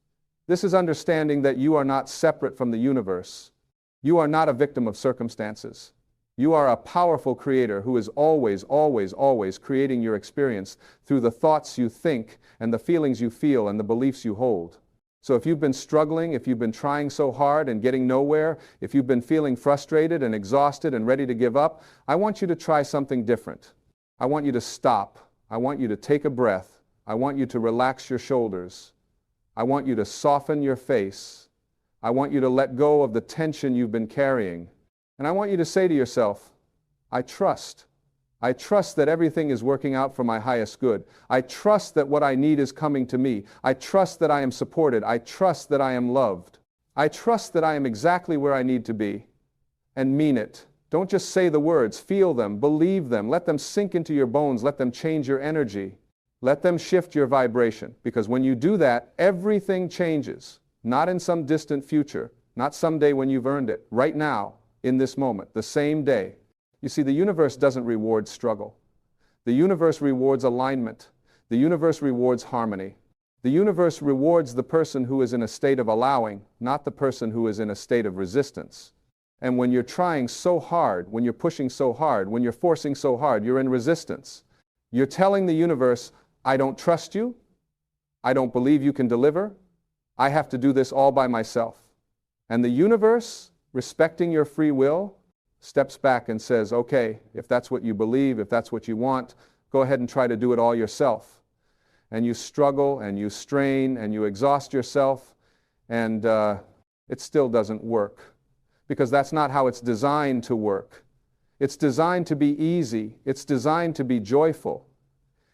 This is understanding that you are not separate from the universe. You are not a victim of circumstances. You are a powerful creator who is always, always, always creating your experience through the thoughts you think and the feelings you feel and the beliefs you hold. So if you've been struggling, if you've been trying so hard and getting nowhere, if you've been feeling frustrated and exhausted and ready to give up, I want you to try something different. I want you to stop. I want you to take a breath. I want you to relax your shoulders. I want you to soften your face. I want you to let go of the tension you've been carrying. And I want you to say to yourself, I trust. I trust that everything is working out for my highest good. I trust that what I need is coming to me. I trust that I am supported. I trust that I am loved. I trust that I am exactly where I need to be. And mean it. Don't just say the words. Feel them. Believe them. Let them sink into your bones. Let them change your energy. Let them shift your vibration. Because when you do that, everything changes. Not in some distant future. Not someday when you've earned it. Right now, in this moment, the same day. You see, the universe doesn't reward struggle. The universe rewards alignment. The universe rewards harmony. The universe rewards the person who is in a state of allowing, not the person who is in a state of resistance. And when you're trying so hard, when you're pushing so hard, when you're forcing so hard, you're in resistance. You're telling the universe, I don't trust you. I don't believe you can deliver. I have to do this all by myself. And the universe, respecting your free will, steps back and says, okay, if that's what you believe, if that's what you want, go ahead and try to do it all yourself. And you struggle and you strain and you exhaust yourself, and it still doesn't work. Because that's not how it's designed to work. It's designed to be easy. It's designed to be joyful.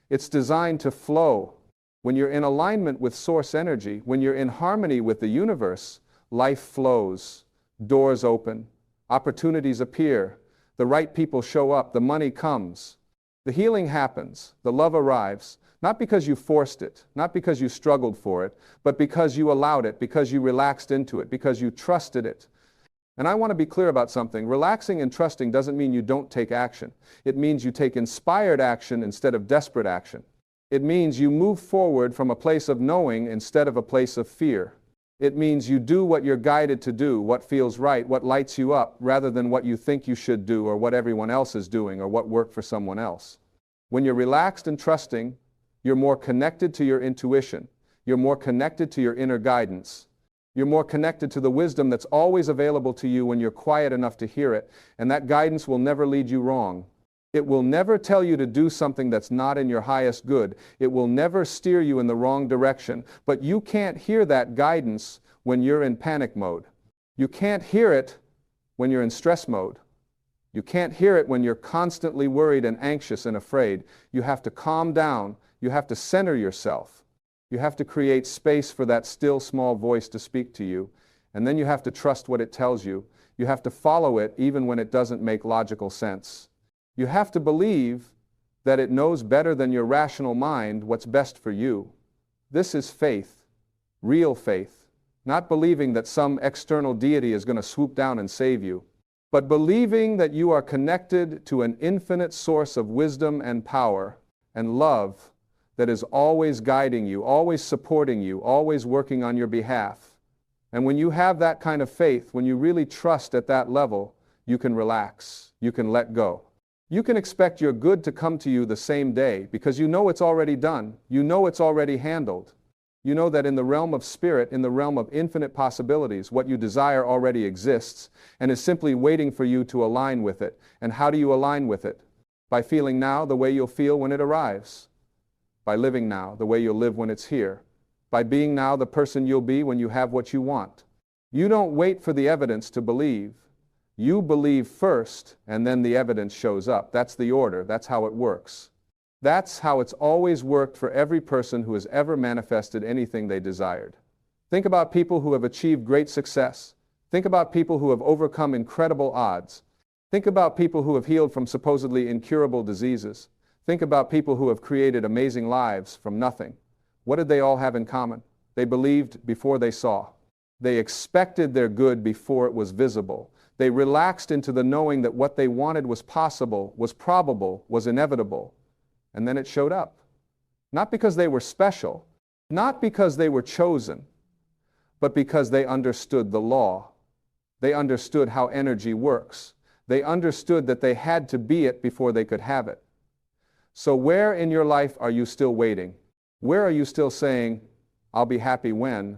It's designed to flow. When you're in alignment with source energy, when you're in harmony with the universe, life flows, doors open, opportunities appear, the right people show up, the money comes, the healing happens, the love arrives, not because you forced it, not because you struggled for it, but because you allowed it, because you relaxed into it, because you trusted it. And I want to be clear about something. Relaxing and trusting doesn't mean you don't take action. It means you take inspired action instead of desperate action. It means you move forward from a place of knowing instead of a place of fear. It means you do what you're guided to do, what feels right, what lights you up, rather than what you think you should do or what everyone else is doing or what worked for someone else. When you're relaxed and trusting, you're more connected to your intuition. You're more connected to your inner guidance. You're more connected to the wisdom that's always available to you when you're quiet enough to hear it, and that guidance will never lead you wrong. It will never tell you to do something that's not in your highest good. It will never steer you in the wrong direction. But you can't hear that guidance when you're in panic mode. You can't hear it when you're in stress mode. You can't hear it when you're constantly worried and anxious and afraid. You have to calm down. You have to center yourself. You have to create space for that still small voice to speak to you. And then you have to trust what it tells you. You have to follow it even when it doesn't make logical sense. You have to believe that it knows better than your rational mind what's best for you. This is faith, real faith, not believing that some external deity is going to swoop down and save you, but believing that you are connected to an infinite source of wisdom and power and love that is always guiding you, always supporting you, always working on your behalf. And when you have that kind of faith, when you really trust at that level, you can relax, you can let go. You can expect your good to come to you the same day because you know it's already done. You know it's already handled. You know that in the realm of spirit, in the realm of infinite possibilities, what you desire already exists and is simply waiting for you to align with it. And how do you align with it? By feeling now the way you'll feel when it arrives. By living now the way you'll live when it's here. By being now the person you'll be when you have what you want. You don't wait for the evidence to believe. You believe first, and then the evidence shows up. That's the order. That's how it works. That's how it's always worked for every person who has ever manifested anything they desired. Think about people who have achieved great success. Think about people who have overcome incredible odds. Think about people who have healed from supposedly incurable diseases. Think about people who have created amazing lives from nothing. What did they all have in common? They believed before they saw. They expected their good before it was visible. They relaxed into the knowing that what they wanted was possible, was probable, was inevitable. And then it showed up. Not because they were special, not because they were chosen, but because they understood the law. They understood how energy works. They understood that they had to be it before they could have it. So where in your life are you still waiting? Where are you still saying, I'll be happy when?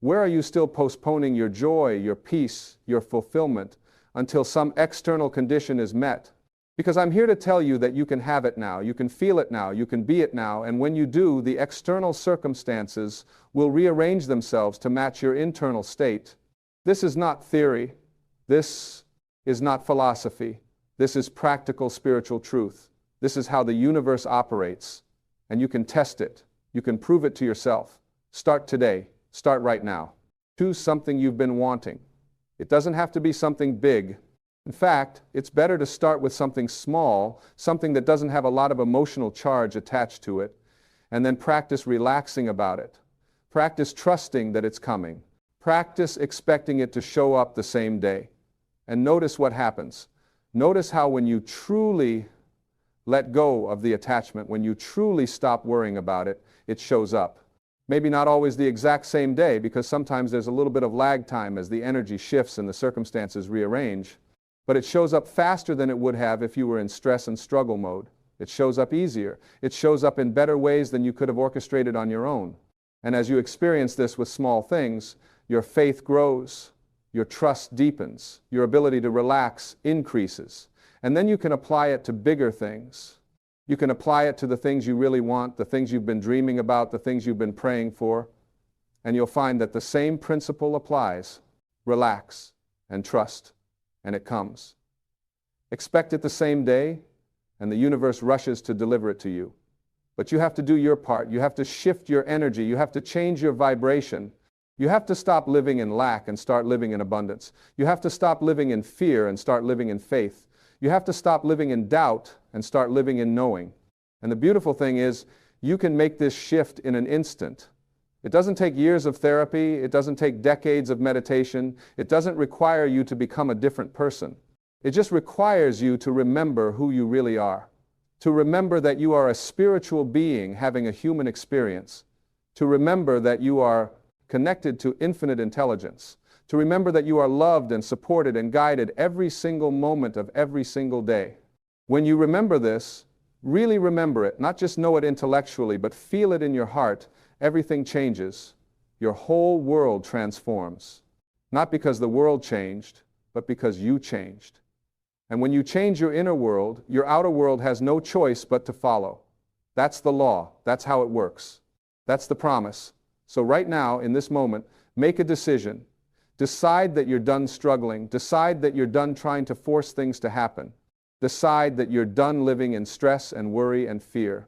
Where are you still postponing your joy, your peace, your fulfillment until some external condition is met? Because I'm here to tell you that you can have it now, you can feel it now, you can be it now, and when you do, the external circumstances will rearrange themselves to match your internal state. This is not theory. This is not philosophy. This is practical spiritual truth. This is how the universe operates, and you can test it. You can prove it to yourself. Start today. Start right now. Choose something you've been wanting. It doesn't have to be something big. In fact, it's better to start with something small, something that doesn't have a lot of emotional charge attached to it, and then practice relaxing about it. Practice trusting that it's coming. Practice expecting it to show up the same day. And notice what happens. Notice how when you truly let go of the attachment, when you truly stop worrying about it, it shows up. Maybe not always the exact same day, because sometimes there's a little bit of lag time as the energy shifts and the circumstances rearrange. But it shows up faster than it would have if you were in stress and struggle mode. It shows up easier. It shows up in better ways than you could have orchestrated on your own. And as you experience this with small things, your faith grows, your trust deepens, your ability to relax increases. And then you can apply it to bigger things. You can apply it to the things you really want, the things you've been dreaming about, the things you've been praying for. And you'll find that the same principle applies. Relax and trust, and it comes. Expect it the same day, and the universe rushes to deliver it to you. But you have to do your part. You have to shift your energy. You have to change your vibration. You have to stop living in lack and start living in abundance. You have to stop living in fear and start living in faith. You have to stop living in doubt and start living in knowing. And the beautiful thing is, you can make this shift in an instant. It doesn't take years of therapy. It doesn't take decades of meditation. It doesn't require you to become a different person. It just requires you to remember who you really are. To remember that you are a spiritual being having a human experience. To remember that you are connected to infinite intelligence. To remember that you are loved and supported and guided every single moment of every single day. When you remember this, really remember it, not just know it intellectually, but feel it in your heart, everything changes. Your whole world transforms. Not because the world changed, but because you changed. And when you change your inner world, your outer world has no choice but to follow. That's the law. That's how it works. That's the promise. So right now, in this moment, make a decision. Decide that you're done struggling. Decide that you're done trying to force things to happen. Decide that you're done living in stress and worry and fear.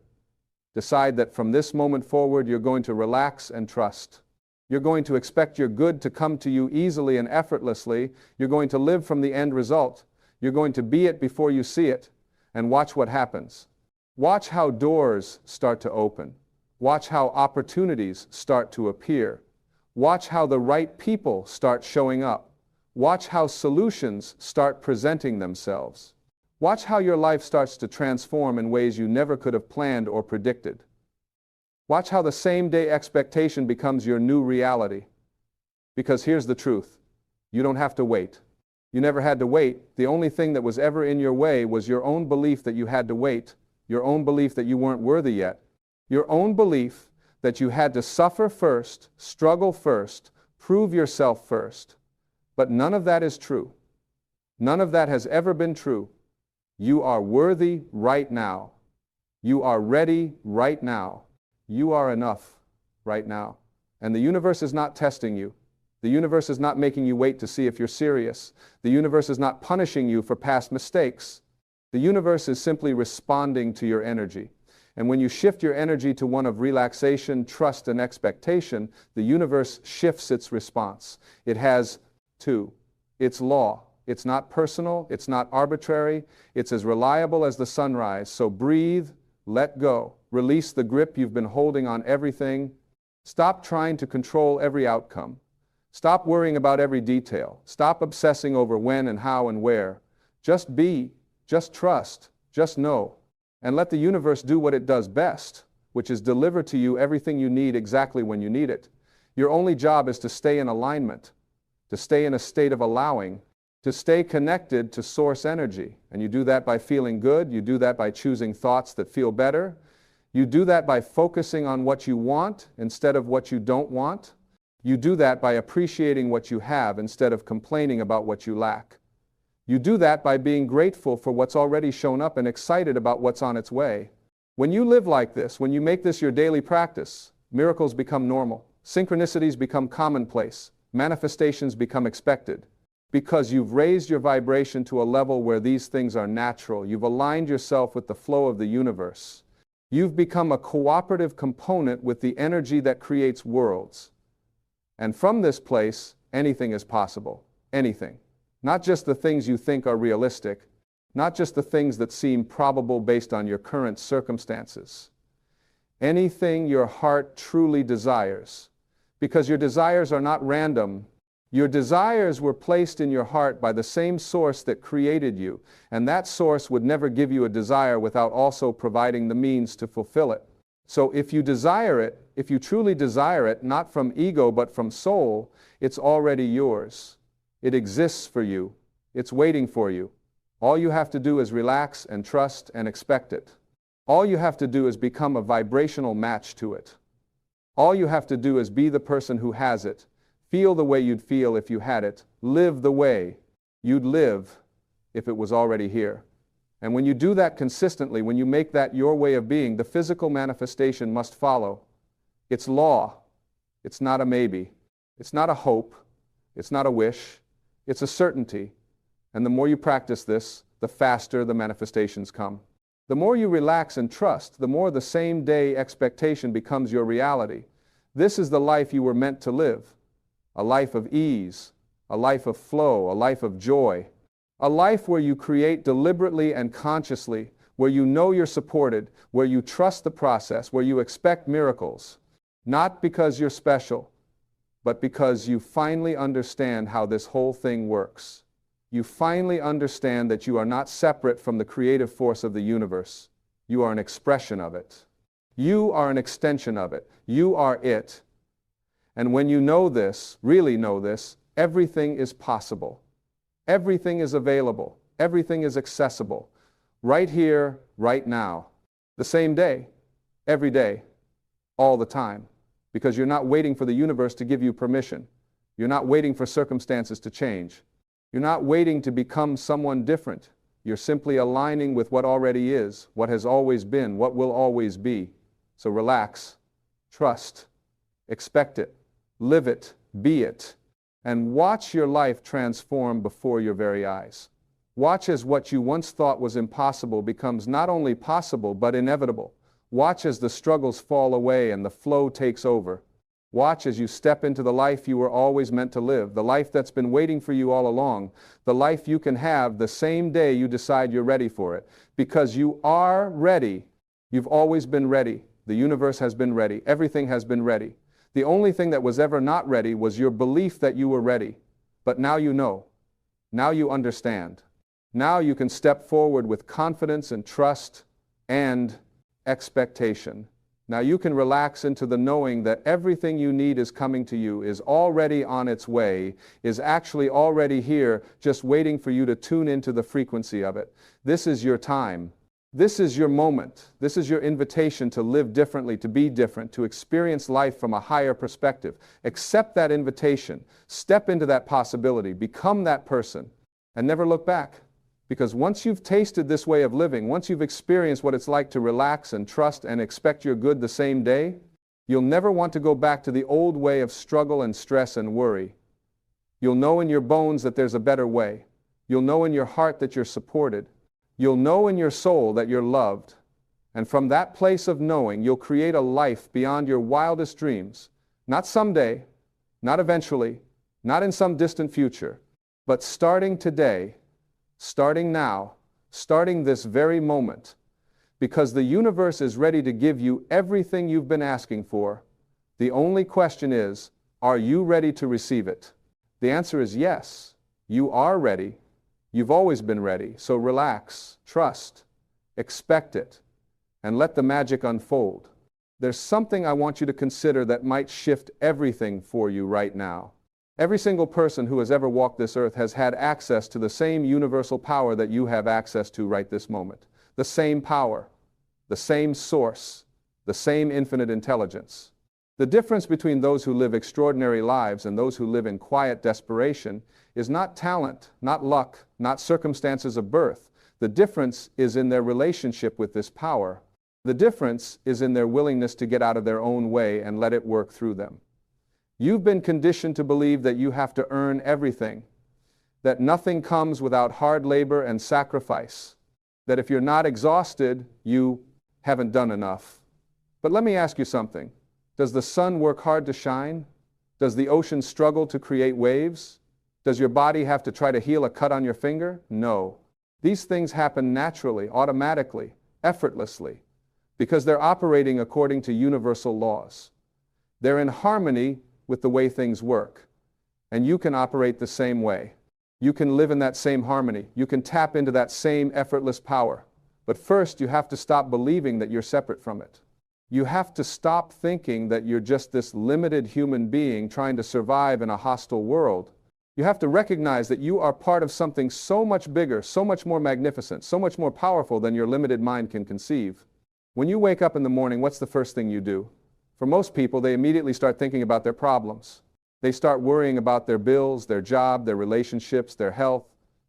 Decide that from this moment forward, you're going to relax and trust. You're going to expect your good to come to you easily and effortlessly. You're going to live from the end result. You're going to be it before you see it. And watch what happens. Watch how doors start to open. Watch how opportunities start to appear. Watch how the right people start showing up. Watch how solutions start presenting themselves. Watch how your life starts to transform in ways you never could have planned or predicted. Watch how the same-day expectation becomes your new reality. Because here's the truth. You don't have to wait. You never had to wait. The only thing that was ever in your way was your own belief that you had to wait, your own belief that you weren't worthy yet, your own belief that you had to suffer first, struggle first, prove yourself first. But none of that is true. None of that has ever been true. You are worthy right now. You are ready right now. You are enough right now. And the universe is not testing you. The universe is not making you wait to see if you're serious. The universe is not punishing you for past mistakes. The universe is simply responding to your energy. And when you shift your energy to one of relaxation, trust, and expectation, the universe shifts its response. It has its law. It's not personal. It's not arbitrary. It's as reliable as the sunrise. So breathe, let go. Release the grip you've been holding on everything. Stop trying to control every outcome. Stop worrying about every detail. Stop obsessing over when and how and where. Just be, just trust, just know. And let the universe do what it does best, which is deliver to you everything you need exactly when you need it. Your only job is to stay in alignment, to stay in a state of allowing, to stay connected to source energy. And you do that by feeling good. You do that by choosing thoughts that feel better. You do that by focusing on what you want instead of what you don't want. You do that by appreciating what you have instead of complaining about what you lack. You do that by being grateful for what's already shown up and excited about what's on its way. When you live like this, when you make this your daily practice, miracles become normal, synchronicities become commonplace, manifestations become expected. Because you've raised your vibration to a level where these things are natural, you've aligned yourself with the flow of the universe. You've become a cooperative component with the energy that creates worlds. And from this place, anything is possible. Anything. Not just the things you think are realistic, not just the things that seem probable based on your current circumstances. Anything your heart truly desires. Because your desires are not random. Your desires were placed in your heart by the same source that created you, and that source would never give you a desire without also providing the means to fulfill it. So if you desire it, if you truly desire it, not from ego but from soul, it's already yours. It exists for you. It's waiting for you. All you have to do is relax and trust and expect it. All you have to do is become a vibrational match to it. All you have to do is be the person who has it. Feel the way you'd feel if you had it. Live the way you'd live if it was already here. And when you do that consistently, when you make that your way of being, the physical manifestation must follow. It's law. It's not a maybe. It's not a hope. It's not a wish. It's a certainty. And the more you practice this, the faster the manifestations come. The more you relax and trust, the more the same day expectation becomes your reality. This is the life you were meant to live. A life of ease, a life of flow, a life of joy. A life where you create deliberately and consciously, where you know you're supported, where you trust the process, where you expect miracles. Not because you're special, but because you finally understand how this whole thing works. You finally understand that you are not separate from the creative force of the universe. You are an expression of it. You are an extension of it. You are it. And when you know this, really know this, everything is possible. Everything is available. Everything is accessible. Right here, right now. The same day, every day, all the time. Because you're not waiting for the universe to give you permission. You're not waiting for circumstances to change. You're not waiting to become someone different. You're simply aligning with what already is, what has always been, what will always be. So relax, trust, expect it, live it, be it, and watch your life transform before your very eyes. Watch as what you once thought was impossible becomes not only possible but inevitable. Watch as the struggles fall away and the flow takes over. Watch as you step into the life you were always meant to live, the life that's been waiting for you all along, the life you can have the same day you decide you're ready for it. Because you are ready. You've always been ready. The universe has been ready. Everything has been ready. The only thing that was ever not ready was your belief that you were ready. But now you know. Now you understand. Now you can step forward with confidence and trust and expectation. Now you can relax into the knowing that everything you need is coming to you, is already on its way, is actually already here, just waiting for you to tune into the frequency of it. This is your time. This is your moment. This is your invitation to live differently, to be different, to experience life from a higher perspective. Accept that invitation. Step into that possibility. Become that person. And never look back. Because once you've tasted this way of living, once you've experienced what it's like to relax and trust and expect your good the same day, you'll never want to go back to the old way of struggle and stress and worry. You'll know in your bones that there's a better way. You'll know in your heart that you're supported. You'll know in your soul that you're loved. And from that place of knowing, you'll create a life beyond your wildest dreams. Not someday, not eventually, not in some distant future, but starting today, starting now, starting this very moment, because the universe is ready to give you everything you've been asking for. The only question is, are you ready to receive it? The answer is yes, you are ready. You've always been ready, so relax, trust, expect it, and let the magic unfold. There's something I want you to consider that might shift everything for you right now. Every single person who has ever walked this earth has had access to the same universal power that you have access to right this moment. The same power, the same source, the same infinite intelligence. The difference between those who live extraordinary lives and those who live in quiet desperation is not talent, not luck, not circumstances of birth. The difference is in their relationship with this power. The difference is in their willingness to get out of their own way and let it work through them. You've been conditioned to believe that you have to earn everything, that nothing comes without hard labor and sacrifice, that if you're not exhausted, you haven't done enough. But let me ask you something. Does the sun work hard to shine? Does the ocean struggle to create waves? Does your body have to try to heal a cut on your finger? No. These things happen naturally, automatically, effortlessly, because they're operating according to universal laws. They're in harmony with the way things work, and you can operate the same way. You can live in that same harmony. You can tap into that same effortless power. But first, you have to stop believing that you're separate from it. You have to stop thinking that you're just this limited human being trying to survive in a hostile world. You have to recognize that you are part of something so much bigger, so much more magnificent, so much more powerful than your limited mind can conceive. When you wake up in the morning, what's the first thing you do? For most people, they immediately start thinking about their problems. They start worrying about their bills, their job, their relationships, their health.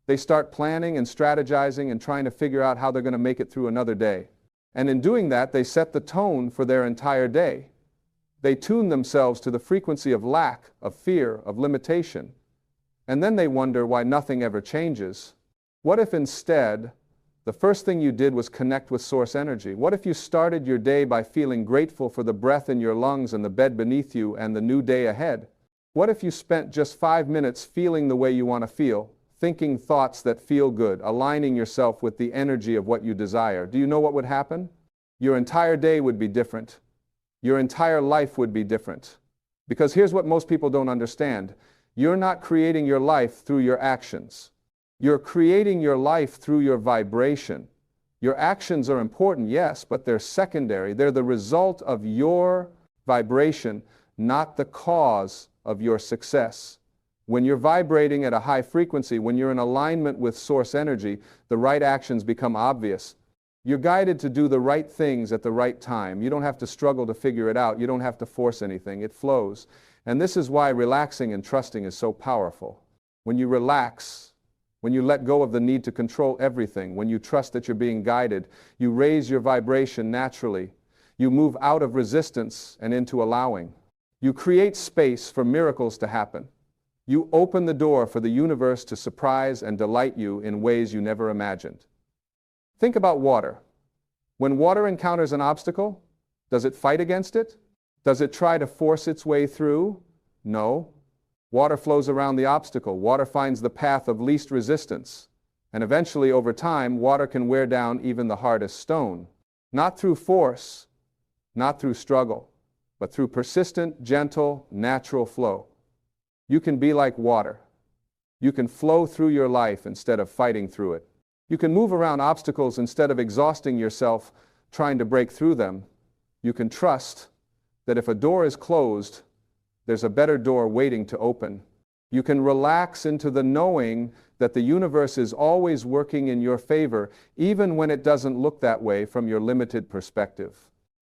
They start planning and strategizing and trying to figure out how they're going to make it through another day. And in doing that, they set the tone for their entire day. They tune themselves to the frequency of lack, of fear, of limitation. And then they wonder why nothing ever changes. What if instead, the first thing you did was connect with source energy? What if you started your day by feeling grateful for the breath in your lungs and the bed beneath you and the new day ahead? What if you spent just 5 minutes feeling the way you want to feel, thinking thoughts that feel good, aligning yourself with the energy of what you desire? Do you know what would happen? Your entire day would be different. Your entire life would be different. Because here's what most people don't understand. You're not creating your life through your actions. You're creating your life through your vibration. Your actions are important, yes, but they're secondary. They're the result of your vibration, not the cause of your success. When you're vibrating at a high frequency, when you're in alignment with source energy, the right actions become obvious. You're guided to do the right things at the right time. You don't have to struggle to figure it out. You don't have to force anything. It flows. And this is why relaxing and trusting is so powerful. When you relax, when you let go of the need to control everything, when you trust that you're being guided, you raise your vibration naturally. You move out of resistance and into allowing. You create space for miracles to happen. You open the door for the universe to surprise and delight you in ways you never imagined. Think about water. When water encounters an obstacle, does it fight against it? Does it try to force its way through? No. Water flows around the obstacle. Water finds the path of least resistance. And eventually, over time, water can wear down even the hardest stone. Not through force, not through struggle, but through persistent, gentle, natural flow. You can be like water. You can flow through your life instead of fighting through it. You can move around obstacles instead of exhausting yourself trying to break through them. You can trust that if a door is closed, there's a better door waiting to open. You can relax into the knowing that the universe is always working in your favor, even when it doesn't look that way from your limited perspective.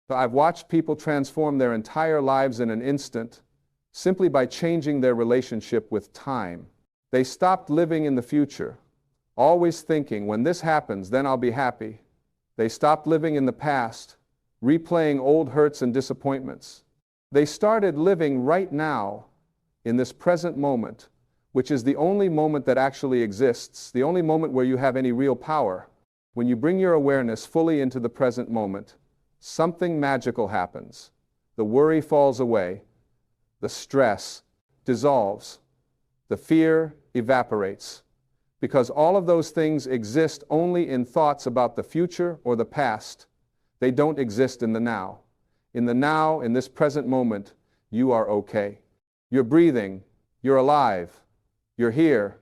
So I've watched people transform their entire lives in an instant simply by changing their relationship with time. They stopped living in the future, always thinking, when this happens, then I'll be happy. They stopped living in the past, replaying old hurts and disappointments. They started living right now, in this present moment, which is the only moment that actually exists, the only moment where you have any real power. When you bring your awareness fully into the present moment, something magical happens. The worry falls away. The stress dissolves. The fear evaporates. Because all of those things exist only in thoughts about the future or the past. They don't exist in the now. In the now, in this present moment, you are okay. You're breathing. You're alive. You're here.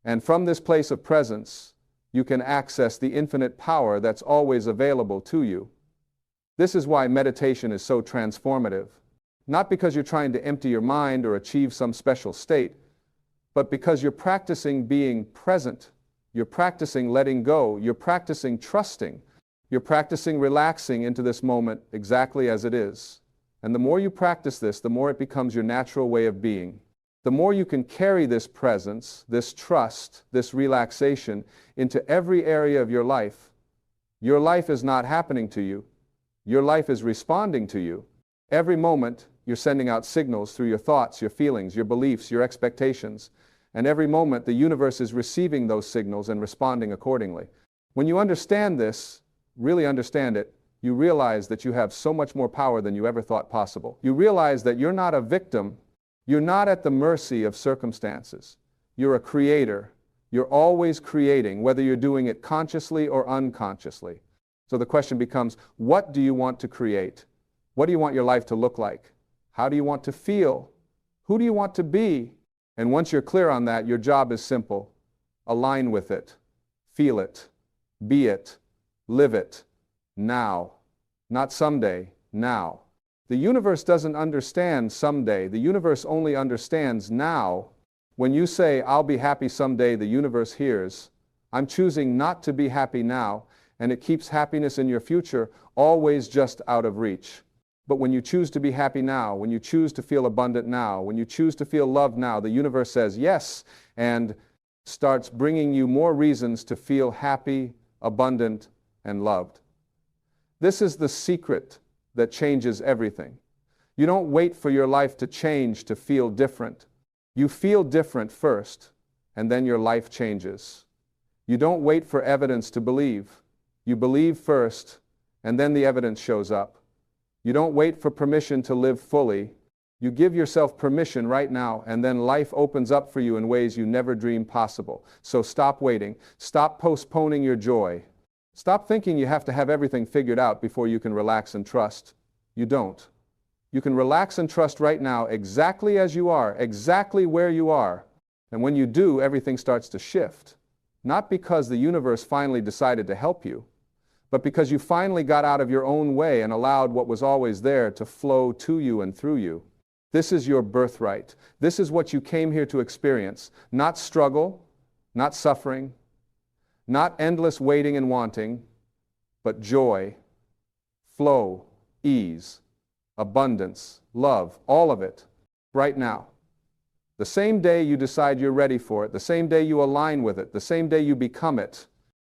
And from this place of presence, you can access the infinite power that's always available to you. This is why meditation is so transformative. Not because you're trying to empty your mind or achieve some special state, but because you're practicing being present. You're practicing letting go. You're practicing trusting. You're practicing relaxing into this moment exactly as it is. And the more you practice this, the more it becomes your natural way of being. The more you can carry this presence, this trust, this relaxation into every area of your life is not happening to you. Your life is responding to you. Every moment, you're sending out signals through your thoughts, your feelings, your beliefs, your expectations. And every moment, the universe is receiving those signals and responding accordingly. When you understand this, really understand it, you realize that you have so much more power than you ever thought possible. You realize that you're not a victim. You're not at the mercy of circumstances. You're a creator. You're always creating, whether you're doing it consciously or unconsciously. So the question becomes, what do you want to create? What do you want your life to look like? How do you want to feel? Who do you want to be? And once you're clear on that, your job is simple. Align with it. Feel it. Be it. Live it. Now. Not someday. Now. The universe doesn't understand someday. The universe only understands now. When you say, I'll be happy someday, the universe hears, I'm choosing not to be happy now, and it keeps happiness in your future always just out of reach. But when you choose to be happy now, when you choose to feel abundant now, when you choose to feel loved now, the universe says yes, and starts bringing you more reasons to feel happy, abundant, and loved. This is the secret that changes everything. You don't wait for your life to change to feel different. You feel different first, and then your life changes. You don't wait for evidence to believe. You believe first, and then the evidence shows up. You don't wait for permission to live fully. You give yourself permission right now, and then life opens up for you in ways you never dreamed possible. So stop waiting. Stop postponing your joy. Stop thinking you have to have everything figured out before you can relax and trust. You don't. You can relax and trust right now exactly as you are, exactly where you are. And when you do, everything starts to shift. Not because the universe finally decided to help you, but because you finally got out of your own way and allowed what was always there to flow to you and through you. This is your birthright. This is what you came here to experience. Not struggle, not suffering, not endless waiting and wanting, but joy, flow, ease, abundance, love, all of it, right now. The same day you decide you're ready for it, the same day you align with it, the same day you become it,